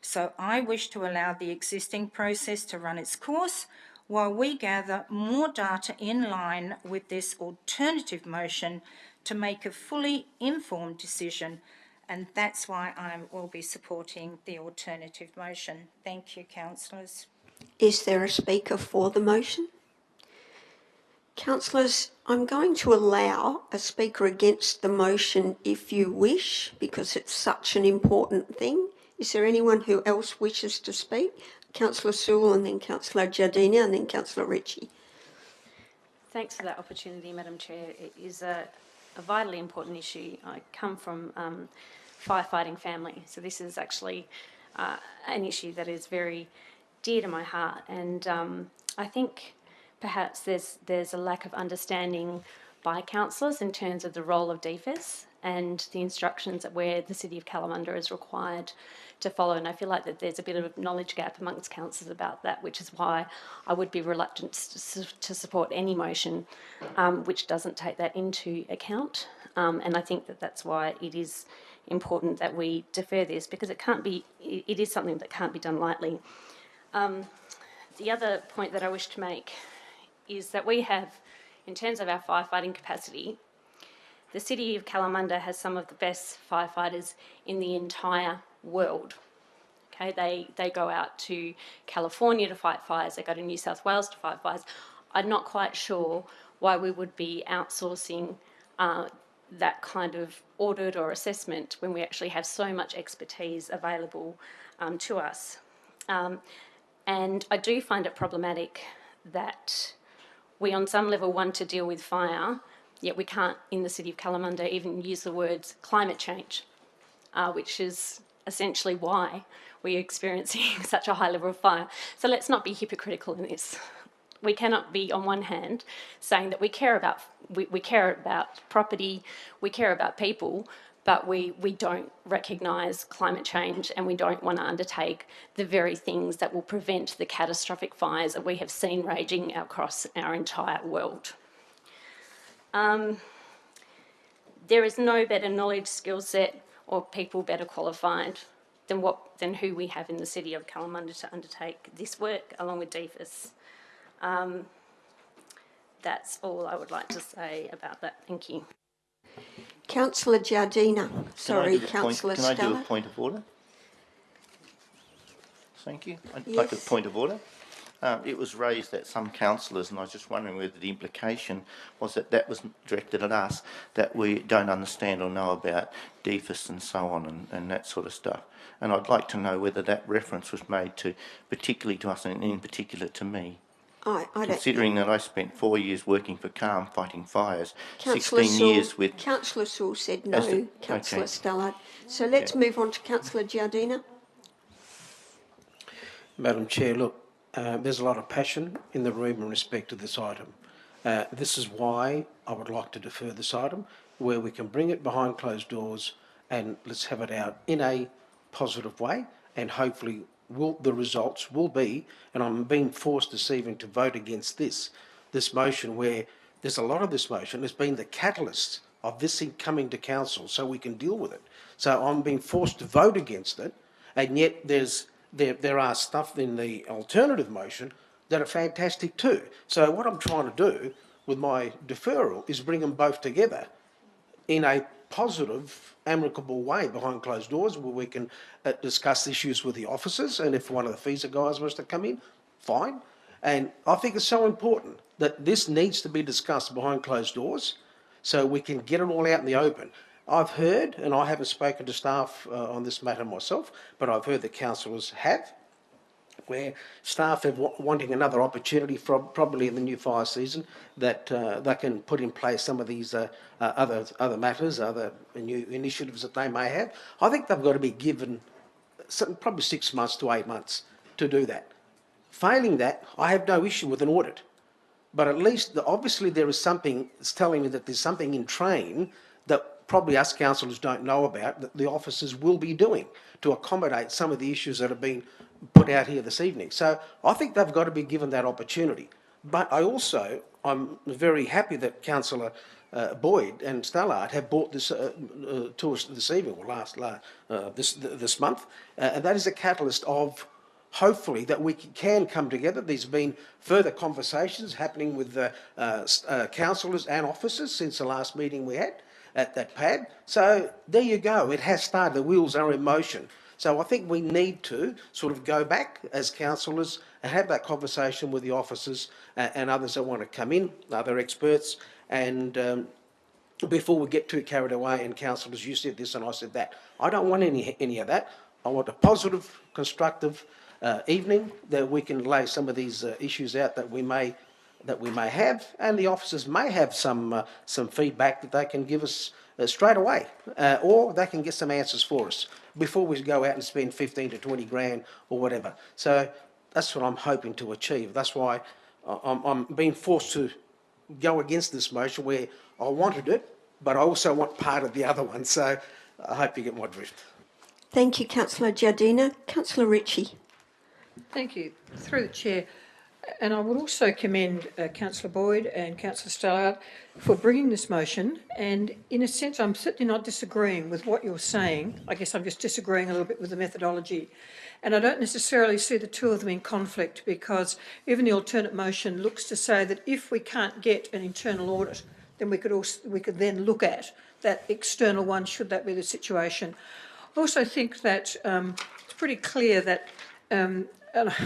Speaker 13: So I wish to allow the existing process to run its course while we gather more data in line with this alternative motion to make a fully informed decision, and that's why I will be supporting the alternative motion. Thank you, councillors.
Speaker 1: Is there a speaker for the motion? Councillors, I'm going to allow a speaker against the motion if you wish, because it's such an important thing. Is there anyone who else wishes to speak? Councillor Sewell and then Councillor Giardina and then Councillor Ritchie.
Speaker 3: Thanks for that opportunity, Madam Chair. It is a vitally important issue. I come from firefighting family, so this is actually an issue that is very dear to my heart, and I think perhaps there's a lack of understanding by councillors in terms of the role of DFES and the instructions that where the City of Kalamunda is required to follow, and I feel like that there's a bit of a knowledge gap amongst councillors about that, which is why I would be reluctant to support any motion which doesn't take that into account, and I think that that's why it is important that we defer this, because it is something that can't be done lightly. The other point that I wish to make is that we have, in terms of our firefighting capacity, the City of Kalamunda has some of the best firefighters in the entire world. Okay, they go out to California to fight fires, they go to New South Wales to fight fires. I'm not quite sure why we would be outsourcing that kind of audit or assessment when we actually have so much expertise available to us. And I do find it problematic that we on some level want to deal with fire, yet we can't in the City of Kalamunda even use the words climate change, which is essentially why we're experiencing such a high level of fire. So let's not be hypocritical in this. We cannot be, on one hand, saying that we care about property, we care about people, but we don't recognise climate change, and we don't want to undertake the very things that will prevent the catastrophic fires that we have seen raging across our entire world. There is no better knowledge, skill set, or people better qualified than who we have in the City of Kalamunda to undertake this work, along with DFES. That's all I would like to say about that. Thank you.
Speaker 1: Councillor Giardina. Sorry, Councillor Stella.
Speaker 17: Can I do a point of order? Thank you. I'd
Speaker 1: Yes.
Speaker 17: like a point of order. It was raised that some councillors, and I was just wondering whether the implication was that that was directed at us, that we don't understand or know about DFES and so on and that sort of stuff. And I'd like to know whether that reference was made to, particularly to us and in particular to me. Considering that I spent 4 years working for CALM fighting fires,
Speaker 1: Councillor
Speaker 17: 16 years with...
Speaker 1: Councillor Sewell said no, Councillor Stallard. So let's move on to Councillor Giardina.
Speaker 15: Madam Chair, look, there's a lot of passion in the room in respect to this item. This is why I would like to defer this item, where we can bring it behind closed doors and let's have it out in a positive way, and hopefully the results will be, and I'm being forced this evening to vote against this motion, where there's a lot of this motion has been the catalyst of this thing coming to council so we can deal with it. So I'm being forced to vote against it, and yet there are stuff in the alternative motion that are fantastic too. So what I'm trying to do with my deferral is bring them both together in a positive, amicable way behind closed doors, where we can discuss issues with the officers, and if one of the FISA guys wants to come in, fine. And I think it's so important that this needs to be discussed behind closed doors so we can get it all out in the open. I've heard, and I haven't spoken to staff on this matter myself, but I've heard that councillors have, where staff are wanting another opportunity from probably in the new fire season that they can put in place some of these other matters, other new initiatives that they may have. I think they've got to be given probably 6 months to 8 months to do that. Failing that, I have no issue with an audit. But at least, obviously there is something that's telling me that there's something in train that probably us councillors don't know about, that the officers will be doing to accommodate some of the issues that have been put out here this evening. So I think they've got to be given that opportunity. But I'm very happy that Councillor Boyd and Stallard have brought this to us this evening, or this month, and that is a catalyst of hopefully that we can come together. There's been further conversations happening with councillors and officers since the last meeting we had at that pad. So there you go. It has started. The wheels are in motion. So I think we need to sort of go back as councillors and have that conversation with the officers and others that want to come in, other experts, and before we get too carried away and councillors, you said this and I said that. I don't want any of that. I want a positive, constructive evening that we can lay some of these issues out that we may have, and the officers may have some feedback that they can give us straight away, or they can get some answers for us before we go out and spend 15 to 20 grand or whatever. So that's what I'm hoping to achieve. That's why I'm being forced to go against this motion where I wanted it, but I also want part of the other one. So I hope you get my drift.
Speaker 1: Thank you, Councillor Giardina. Councillor Ritchie.
Speaker 11: Thank you. Through the chair. And I would also commend Councillor Boyd and Councillor Stallard for bringing this motion. And in a sense, I'm certainly not disagreeing with what you're saying. I guess I'm just disagreeing a little bit with the methodology. And I don't necessarily see the two of them in conflict, because even the alternate motion looks to say that if we can't get an internal audit, then we could then look at that external one, should that be the situation. I also think that it's pretty clear that and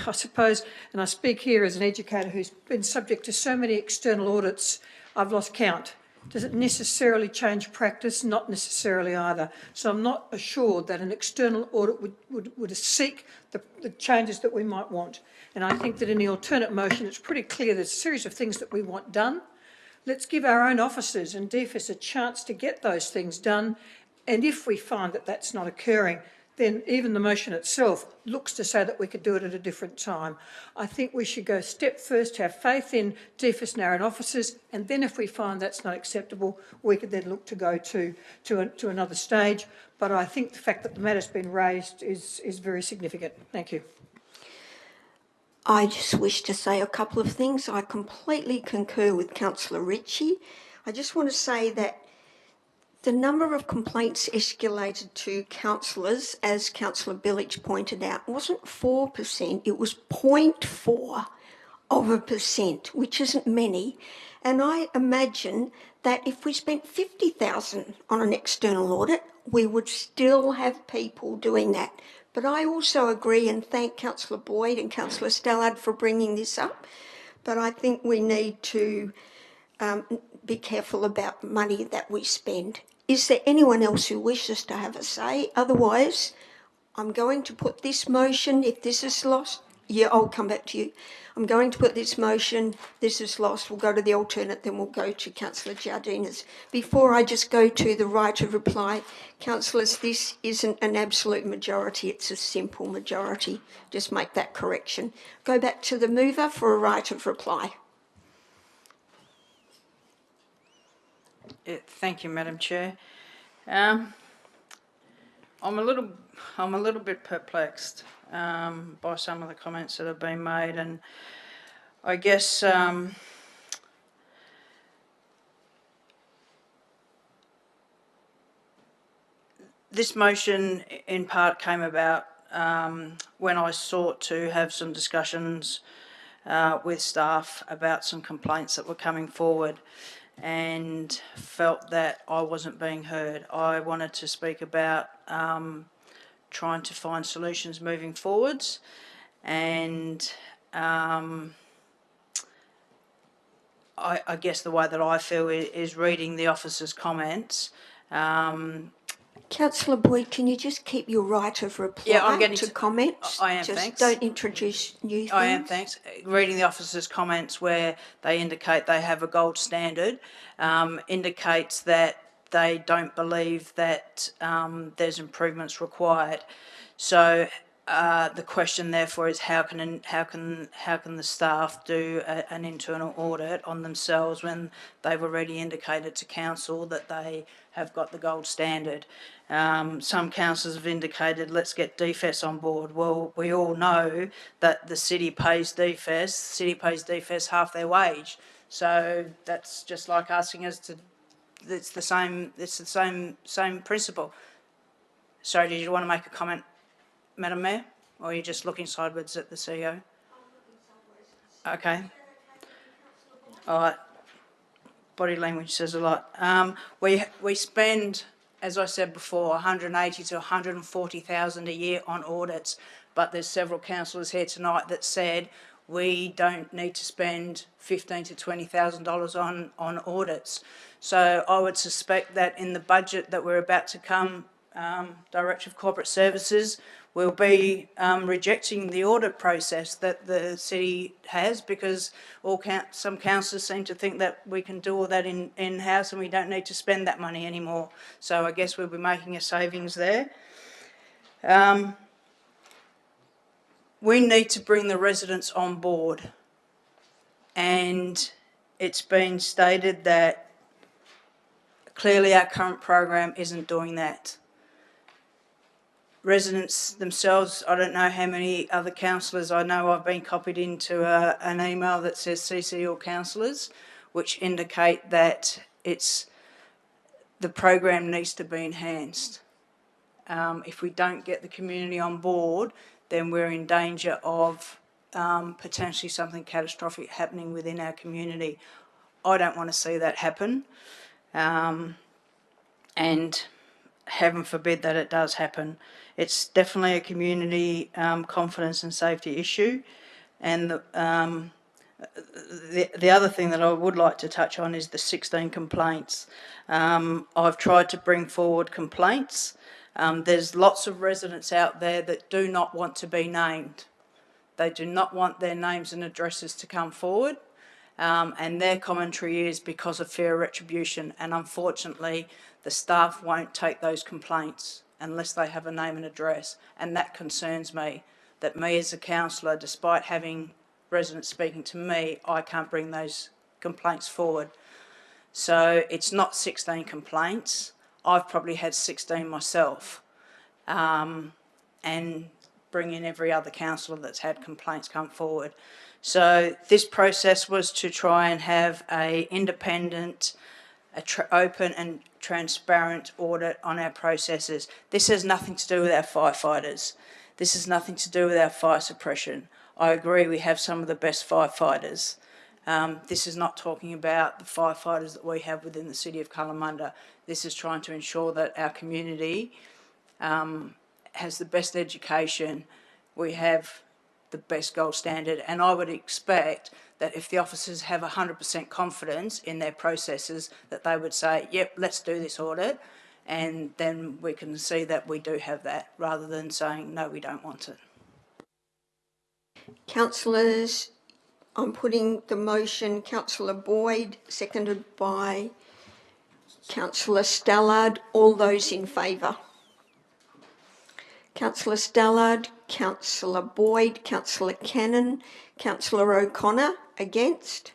Speaker 11: I suppose, and I speak here as an educator who's been subject to so many external audits, I've lost count. Does it necessarily change practice? Not necessarily either. So I'm not assured that an external audit would seek the changes that we might want. And I think that in the alternate motion, it's pretty clear there's a series of things that we want done. Let's give our own officers and DFS a chance to get those things done. And if we find that that's not occurring, then even the motion itself looks to say that we could do it at a different time. I think we should go step first, have faith in DFS and our own officers, and then if we find that's not acceptable, we could then look to go to another stage. But I think the fact that the matter's been raised is very significant. Thank you.
Speaker 1: I just wish to say a couple of things. I completely concur with Councillor Ritchie. I just want to say that the number of complaints escalated to councillors, as Councillor Billich pointed out, wasn't 4%, it was 0.4%, which isn't many. And I imagine that if we spent $50,000 on an external audit, we would still have people doing that. But I also agree and thank Councillor Boyd and Councillor Stallard for bringing this up. But I think we need to be careful about money that we spend. Is there anyone else who wishes to have a say? Otherwise, I'm going to put this motion, if this is lost, I'll come back to you. I'm going to put this motion, this is lost, we'll go to the alternate, then we'll go to Councillor Giardina's. Before I just go to the right of reply, councillors, this isn't an absolute majority, it's a simple majority. Just make that correction. Go back to the mover for a right of reply.
Speaker 10: Thank you, Madam Chair. I'm a little bit perplexed by some of the comments that have been made, and I guess this motion in part came about when I sought to have some discussions with staff about some complaints that were coming forward, and felt that I wasn't being heard. I wanted to speak about trying to find solutions moving forwards, and I guess the way that I feel is reading the officer's comments.
Speaker 1: Councillor Boyd, can you just keep your right of reply to comments?
Speaker 10: I am,
Speaker 1: just
Speaker 10: thanks.
Speaker 1: Don't introduce new things.
Speaker 10: I am, thanks. Reading the officer's comments where they indicate they have a gold standard indicates that they don't believe that there's improvements required. So the question therefore is how can the staff do an internal audit on themselves when they've already indicated to council that they have got the gold standard? Some councillors have indicated let's get DFS on board. Well, we all know that the city pays DFS. The city pays DFS half their wage, so that's just like asking us to. It's the same. It's the same principle. Sorry, did you want to make a comment, Madam Mayor, or are you just looking sideways at the CEO? Okay. All right. Body language says a lot. We spend as I said before, 180 to 140,000 a year on audits. But there's several councillors here tonight that said we don't need to spend $15,000 to $20,000 on audits. So I would suspect that in the budget that we're about to come, Director of Corporate Services will be rejecting the audit process that the city has, because some councillors seem to think that we can do all that in-house and we don't need to spend that money anymore. So I guess we'll be making a savings there. We need to bring the residents on board, and it's been stated that clearly our current program isn't doing that. Residents themselves, I don't know how many other councillors, I know I've been copied into an email that says CC all councillors, which indicate that the program needs to be enhanced. If we don't get the community on board, then we're in danger of potentially something catastrophic happening within our community. I don't want to see that happen, and heaven forbid that it does happen. It's definitely a community confidence and safety issue. And the other thing that I would like to touch on is the 16 complaints. I've tried to bring forward complaints. There's lots of residents out there that do not want to be named. They do not want their names and addresses to come forward, and their commentary is because of fear of retribution. And unfortunately, the staff won't take those complaints unless they have a name and address. And that concerns me, that me as a councillor, despite having residents speaking to me, I can't bring those complaints forward. So it's not 16 complaints. I've probably had 16 myself, and bring in every other councillor that's had complaints come forward. So this process was to try and have a independent, open and transparent audit on our processes. This has nothing to do with our firefighters. This has nothing to do with our fire suppression. I agree we have some of the best firefighters. This is not talking about the firefighters that we have within the city of Kalamunda. This is trying to ensure that our community has the best education, we have the best gold standard, and I would expect that if the officers have 100% confidence in their processes, that they would say, yep, let's do this audit, and then we can see that we do have that, rather than saying, no, we don't want it.
Speaker 1: Councillors, I'm putting the motion, Councillor Boyd, seconded by Councillor Stallard. All those in favour? Councillor Stallard, Councillor Boyd, Councillor Cannon, Councillor O'Connor. Against?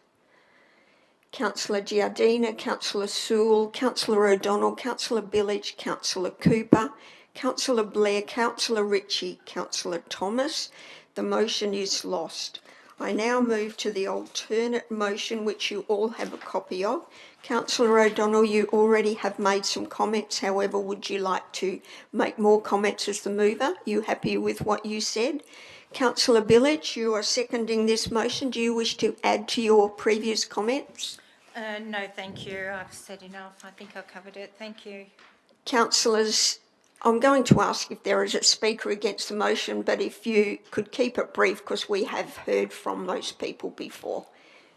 Speaker 1: Councillor Giardina, Councillor Sewell, Councillor O'Donnell, Councillor Billage, Councillor Cooper, Councillor Blair, Councillor Ritchie, Councillor Thomas. The motion is lost. I now move to the alternate motion, which you all have a copy of. Councillor O'Donnell, you already have made some comments. However, would you like to make more comments as the mover? You happy with what you said? Councillor Billage, you are seconding this motion. Do you wish to add to your previous comments?
Speaker 13: No, thank you. I've said enough. I think I've covered it. Thank you.
Speaker 1: Councillors, I'm going to ask if there is a speaker against the motion, but if you could keep it brief, because we have heard from most people before.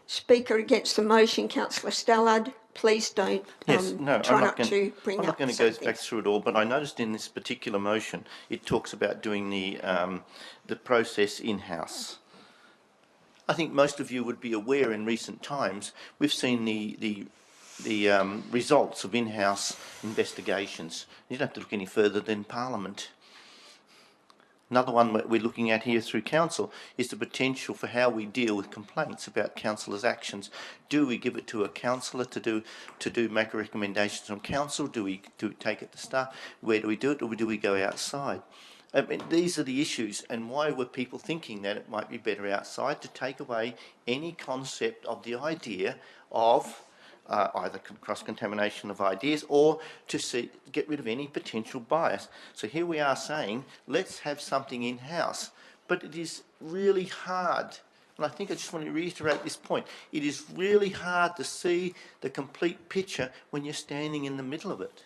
Speaker 1: Speaker against the motion, Councillor Stallard. Please don't try not to bring up something.
Speaker 17: I'm not going to go back through it all, but I noticed in this particular motion it talks about doing the process in-house. I think most of you would be aware in recent times we've seen the results of in-house investigations. You don't have to look any further than Parliament. Another one that we're looking at here through council is the potential for how we deal with complaints about councillors' actions. Do we give it to a councillor to make recommendations on council? Do we take it to staff? Where do we do it, or do we go outside? I mean, these are the issues, and why were people thinking that it might be better outside, to take away any concept of the idea of either cross-contamination of ideas, or to get rid of any potential bias. So here we are saying, let's have something in-house, but it is really hard, and I think I just want to reiterate this point, it is really hard to see the complete picture when you're standing in the middle of it.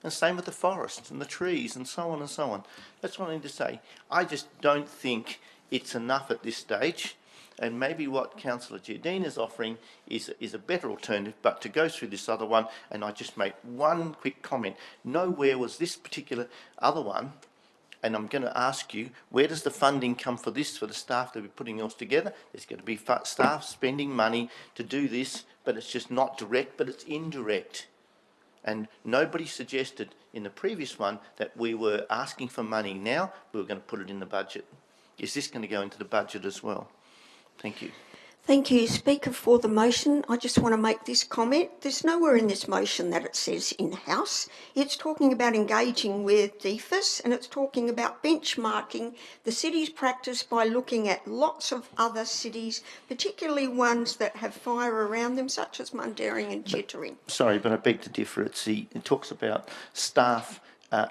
Speaker 17: And same with the forests and the trees and so on and so on. That's what I need to say. I just don't think it's enough at this stage. And maybe what Councillor Giardina is offering is a better alternative, but to go through this other one, and I just make one quick comment. Nowhere was this particular other one, and I'm going to ask you, where does the funding come for this, for the staff that we're putting yours together? There's going to be staff spending money to do this, but it's just not direct, but it's indirect. And nobody suggested in the previous one that we were asking for money. Now we were going to put it in the budget. Is this going to go into the budget as well? Thank you.
Speaker 1: Thank you. Speaker for the motion. I just want to make this comment. There's nowhere in this motion that it says in-house. It's talking about engaging with DFIS, and it's talking about benchmarking the city's practice by looking at lots of other cities, particularly ones that have fire around them, such as Mundaring and Chittering.
Speaker 17: Sorry, but I beg to differ. It talks about staff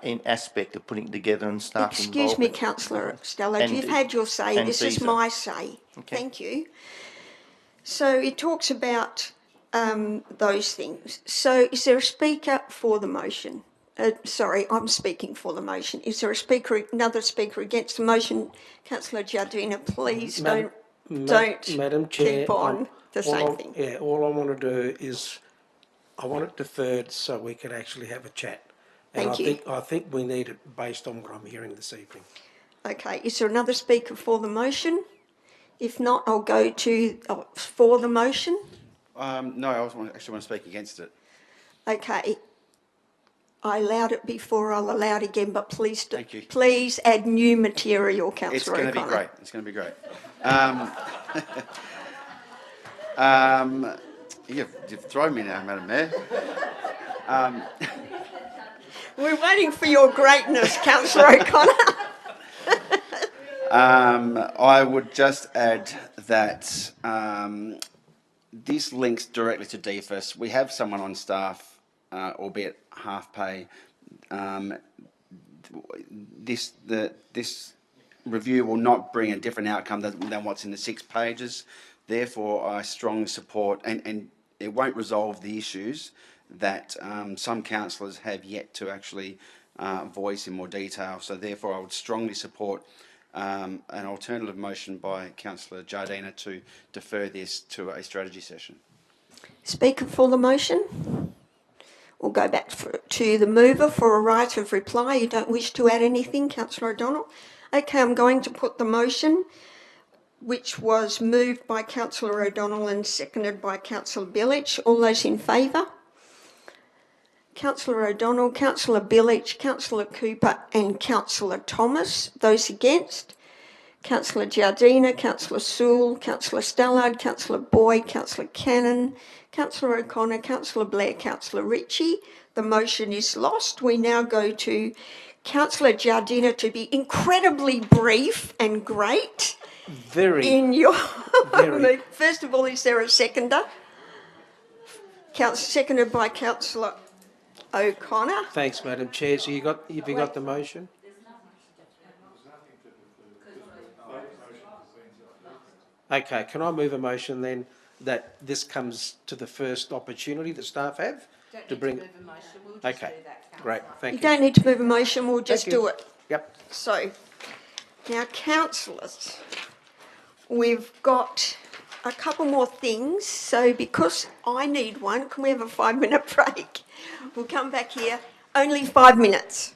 Speaker 17: in aspect of putting it together and staff
Speaker 1: Excuse me,
Speaker 17: involvement.
Speaker 1: Councillor Stella, you've had your say. This is
Speaker 17: visa.
Speaker 1: my say.
Speaker 17: Okay.
Speaker 1: Thank you. So it talks about those things. So is there a speaker for the motion? Sorry, I'm speaking for the motion. Is there a speaker, another speaker against the motion? Councillor Giardina, please don't
Speaker 15: Madam Chair,
Speaker 1: keep on the same thing.
Speaker 15: Yeah, all I want to do is I want it deferred so we can actually have a chat. And I think we need it based on what I'm hearing this evening.
Speaker 1: Okay, is there another speaker for the motion? If not, I'll go to for the motion.
Speaker 9: No, I actually want to speak against it.
Speaker 1: Okay. I allowed it before, I'll allow it again, but please,
Speaker 9: Thank you.
Speaker 1: please add new material, Councillor
Speaker 9: It's going to be
Speaker 1: O'Connor.
Speaker 9: great. It's going to be great. You've thrown me now, Madam Mayor.
Speaker 1: We're waiting for your greatness, Councillor O'Connor.
Speaker 9: I would just add that this links directly to DFIS. We have someone on staff, albeit half pay. This review will not bring a different outcome than what's in the 6 pages. Therefore, I strongly support, and it won't resolve the issues that some councillors have yet to actually voice in more detail. So therefore, I would strongly support an alternative motion by Councillor Giardina to defer this to a strategy session.
Speaker 1: Speaker for the motion? We'll go back to the mover for a right of reply. You don't wish to add anything, Councillor O'Donnell? Okay, I'm going to put the motion, which was moved by Councillor O'Donnell and seconded by Councillor Billich. All those in favour? Councillor O'Donnell, Councillor Billich, Councillor Cooper and Councillor Thomas. Those against? Councillor Giardina, Councillor Sewell, Councillor Stallard, Councillor Boyd, Councillor Cannon, Councillor O'Connor, Councillor Blair, Councillor Ritchie. The motion is lost. We now go to Councillor Giardina to be incredibly brief and great.
Speaker 15: Very.
Speaker 1: In your
Speaker 15: very.
Speaker 1: First of all, is there a seconder? Seconded by Councillor O'Connor.
Speaker 15: Thanks, Madam Chair. So have you got the motion? Okay, can I move a motion then that this comes to the first opportunity that staff have to bring?
Speaker 2: Move a motion. We'll just
Speaker 15: Okay,
Speaker 2: do that,
Speaker 15: great, thank you.
Speaker 1: You don't need to move a motion, we'll just do it.
Speaker 15: Yep.
Speaker 1: So, now councillors, we've got a couple more things. So because I need one, can we have a 5-minute break? We'll come back here, only 5 minutes.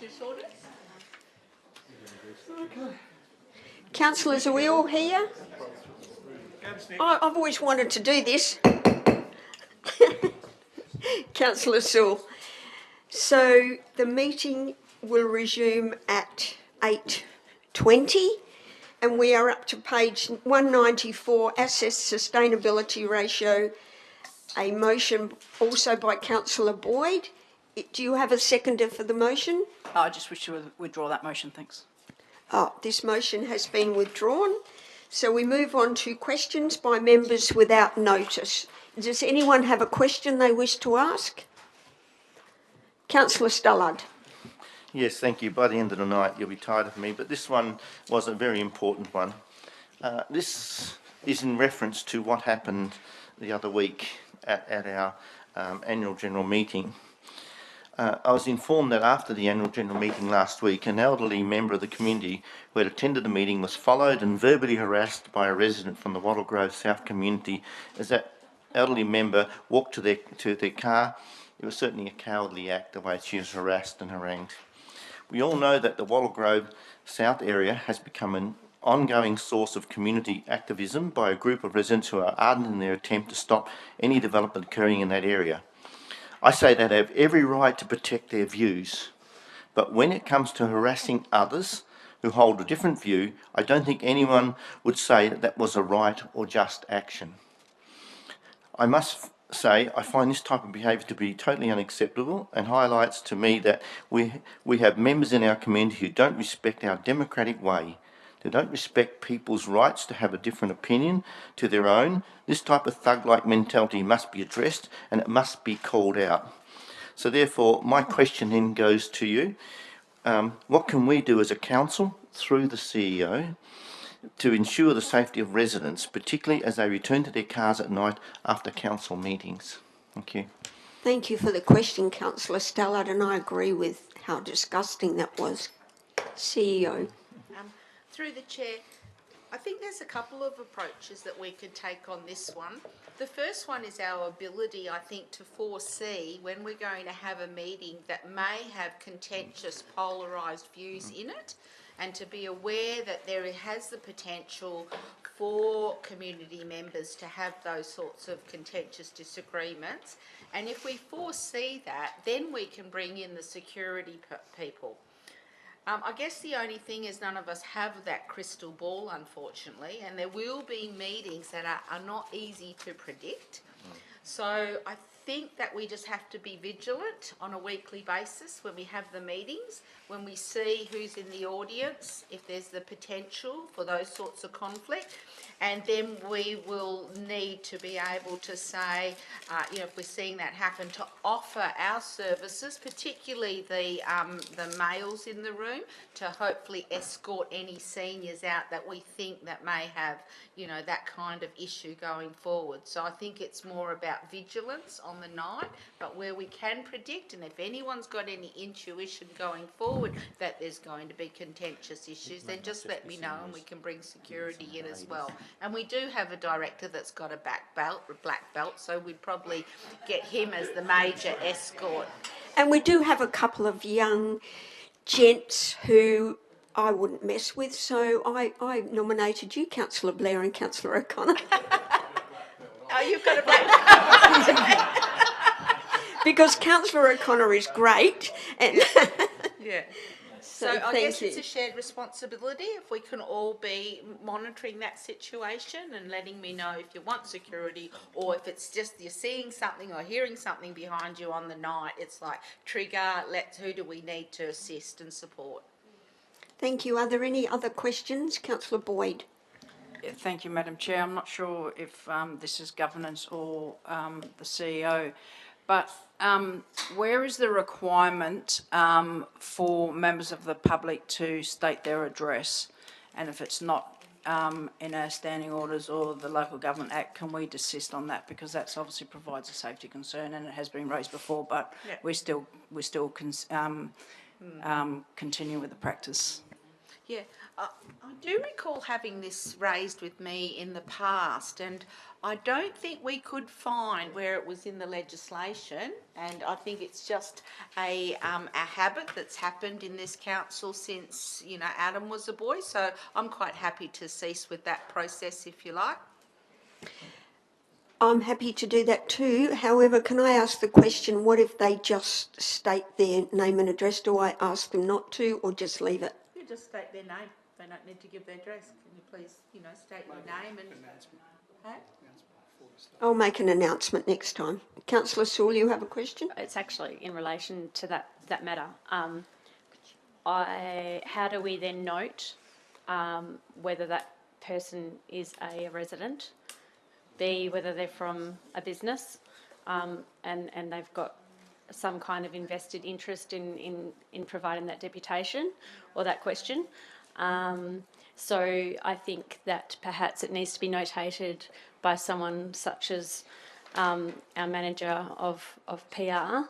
Speaker 2: introduce orders?
Speaker 1: Councillors, are we all here? I've always wanted to do this. Councillor Sewell. So the meeting will resume at 8:20 and we are up to page 194, Asset Sustainability Ratio, a motion also by Councillor Boyd. Do you have a seconder for the motion?
Speaker 10: I just wish to withdraw that motion, thanks.
Speaker 1: Oh, this motion has been withdrawn. So we move on to questions by members without notice. Does anyone have a question they wish to ask? Councillor Stullard.
Speaker 17: Yes, thank you. By the end of the night, you'll be tired of me, but this one was a very important one. This is in reference to what happened the other week at our annual general meeting. I was informed that after the annual general meeting last week, an elderly member of the community who had attended the meeting was followed and verbally harassed by a resident from the Wattle Grove South community as that elderly member walked to their car. It was certainly a cowardly act, the way she was harassed and harangued. We all know that the Wattle Grove South area has become an ongoing source of community activism by a group of residents who are ardent in their attempt to stop any development occurring in that area. I say they have every right to protect their views, but when it comes to harassing others who hold a different view, I don't think anyone would say that that was a right or just action. I must say I find this type of behaviour to be totally unacceptable and highlights to me that we have members in our community who don't respect our democratic way. They don't respect people's rights to have a different opinion to their own. This type of thug-like mentality must be addressed and it must be called out. So therefore, my question then goes to you. What can we do as a council, through the CEO, to ensure the safety of residents, particularly as they return to their cars at night after council meetings? Thank you.
Speaker 1: Thank you for the question, Councillor Stullard, and I agree with how disgusting that was. CEO.
Speaker 2: Through the chair, I think there's a couple of approaches that we could take on this one. The first one is our ability, I think, to foresee when we're going to have a meeting that may have contentious, polarised views in it, and to be aware that there has the potential for community members to have those sorts of contentious disagreements. And if we foresee that, then we can bring in the security people. I guess the only thing is none of us have that crystal ball, unfortunately, and there will be meetings that are not easy to predict. So I think that we just have to be vigilant on a weekly basis when we have the meetings, when we see who's in the audience, if there's the potential for those sorts of conflict. And then we will need to be able to say, if we're seeing that happen, to offer our services, particularly the males in the room, to hopefully escort any seniors out that we think that may have, that kind of issue going forward. So I think it's more about vigilance on the night, but where we can predict, and if anyone's got any intuition going forward that there's going to be contentious issues, then just let me know and we can bring security in as well. And we do have a director that's got a black belt, so we'd probably get him as the major escort.
Speaker 1: And we do have a couple of young gents who I wouldn't mess with, so I nominated you, Councillor Blair and Councillor O'Connor.
Speaker 2: Oh, you've got a black
Speaker 1: Because Councillor O'Connor is great. And
Speaker 2: yeah. So I guess it's a shared responsibility if we can all be monitoring that situation and letting me know if you want security, or if it's just you're seeing something or hearing something behind you on the night, it's like trigger, who do we need to assist and support?
Speaker 1: Thank you. Are there any other questions? Councillor Boyd.
Speaker 10: Thank you, Madam Chair. I'm not sure if this is governance or the CEO, but where is the requirement for members of the public to state their address? And if it's not in our standing orders or the Local Government Act, can we desist on that? Because that obviously provides a safety concern, and it has been raised before, but we still continue with the practice.
Speaker 2: Yeah, I do recall having this raised with me in the past, and I don't think we could find where it was in the legislation, and I think it's just a habit that's happened in this council since, you know, Adam was a boy, so I'm quite happy to cease with that process if you like.
Speaker 1: I'm happy to do that too. However, can I ask the question, what if they just state their name and address? Do I ask them not to or just leave it?
Speaker 2: You just state their name. They don't need to give their address. Can you please, you know, state your name and... Hey?
Speaker 1: I'll make an announcement next time. Councillor Sewell, you have a question?
Speaker 3: It's actually in relation to that matter. How do we then note whether that person is a resident, B, whether they're from a business, and they've got some kind of invested interest in providing that deputation or that question. So I think that perhaps it needs to be notated by someone such as our manager of PR,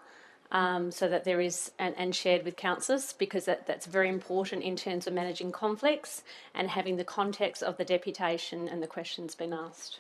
Speaker 3: so that there is, and shared with councillors, because that's very important in terms of managing conflicts and having the context of the deputation and the questions being asked.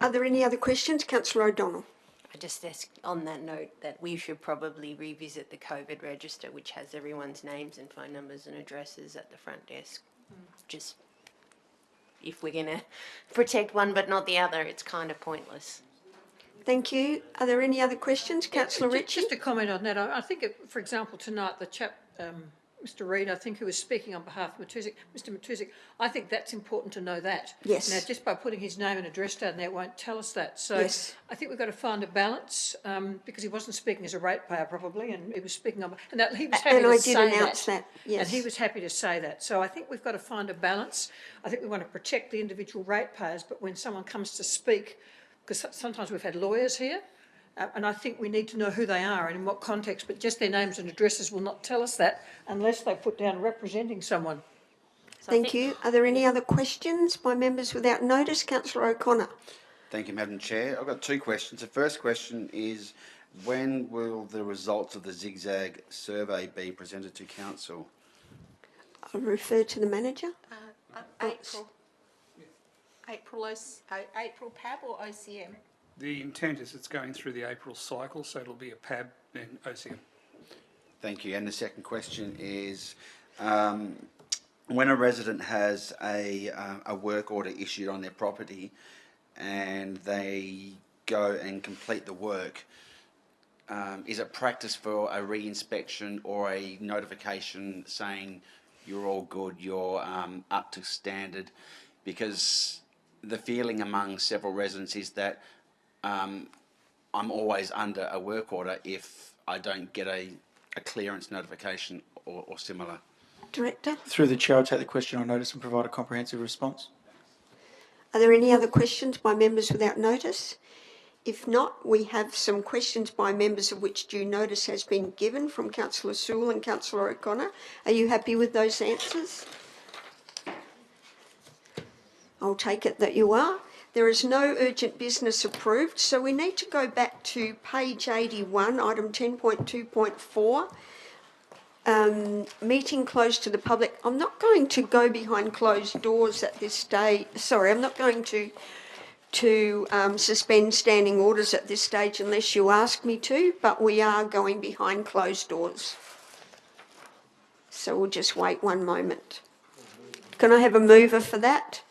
Speaker 1: Are there any other questions? Councillor O'Donnell.
Speaker 16: I just ask on that note that we should probably revisit the COVID register, which has everyone's names and phone numbers and addresses at the front desk. Just if we're going to protect one but not the other, it's kind of pointless.
Speaker 1: Thank you. Are there any other questions? Councillor Ritchie?
Speaker 11: Just a comment on that. I think, for example, tonight the chap, Mr Reid, I think, who was speaking on behalf of Mr Matusik, I think that's important to know that.
Speaker 1: Yes.
Speaker 11: Now, just by putting his name and address down there, it won't tell us that. So
Speaker 1: yes.
Speaker 11: I think we've got to find a balance, because he wasn't speaking as a ratepayer probably, and he was speaking on... And that, he was happy
Speaker 1: and
Speaker 11: to
Speaker 1: I
Speaker 11: say
Speaker 1: did announce that, yes.
Speaker 11: And he was happy to say that. So I think we've got to find a balance. I think we want to protect the individual ratepayers, but when someone comes to speak, because sometimes we've had lawyers here, and I think we need to know who they are and in what context, but just their names and addresses will not tell us that unless they put down representing someone.
Speaker 1: So Thank you. Are there any other questions by members without notice? Councillor O'Connor.
Speaker 9: Thank you, Madam Chair. I've got two questions. The first question is, when will the results of the Zigzag survey be presented to Council?
Speaker 1: I'll refer to the manager.
Speaker 2: April. April PAB or OCM?
Speaker 7: The intent is it's going through the April cycle, so it'll be a PAB, then OCM.
Speaker 9: Thank you. And the second question is, when a resident has a work order issued on their property and they go and complete the work, is it practice for a re-inspection or a notification saying you're all good, you're up to standard? Because the feeling among several residents is that I'm always under a work order if I don't get a clearance notification or similar.
Speaker 1: Director?
Speaker 4: Through the Chair, I'll take the question on notice and provide a comprehensive response.
Speaker 1: Are there any other questions by members without notice? If not, we have some questions by members of which due notice has been given from Councillor Sewell and Councillor O'Connor. Are you happy with those answers? I'll take it that you are. There is no urgent business approved, so we need to go back to page 81, item 10.2.4. Meeting closed to the public. I'm not going to go behind closed doors at this stage. Sorry, I'm not going to to suspend standing orders at this stage unless you ask me to, but we are going behind closed doors. So we'll just wait one moment. Can I have a mover for that?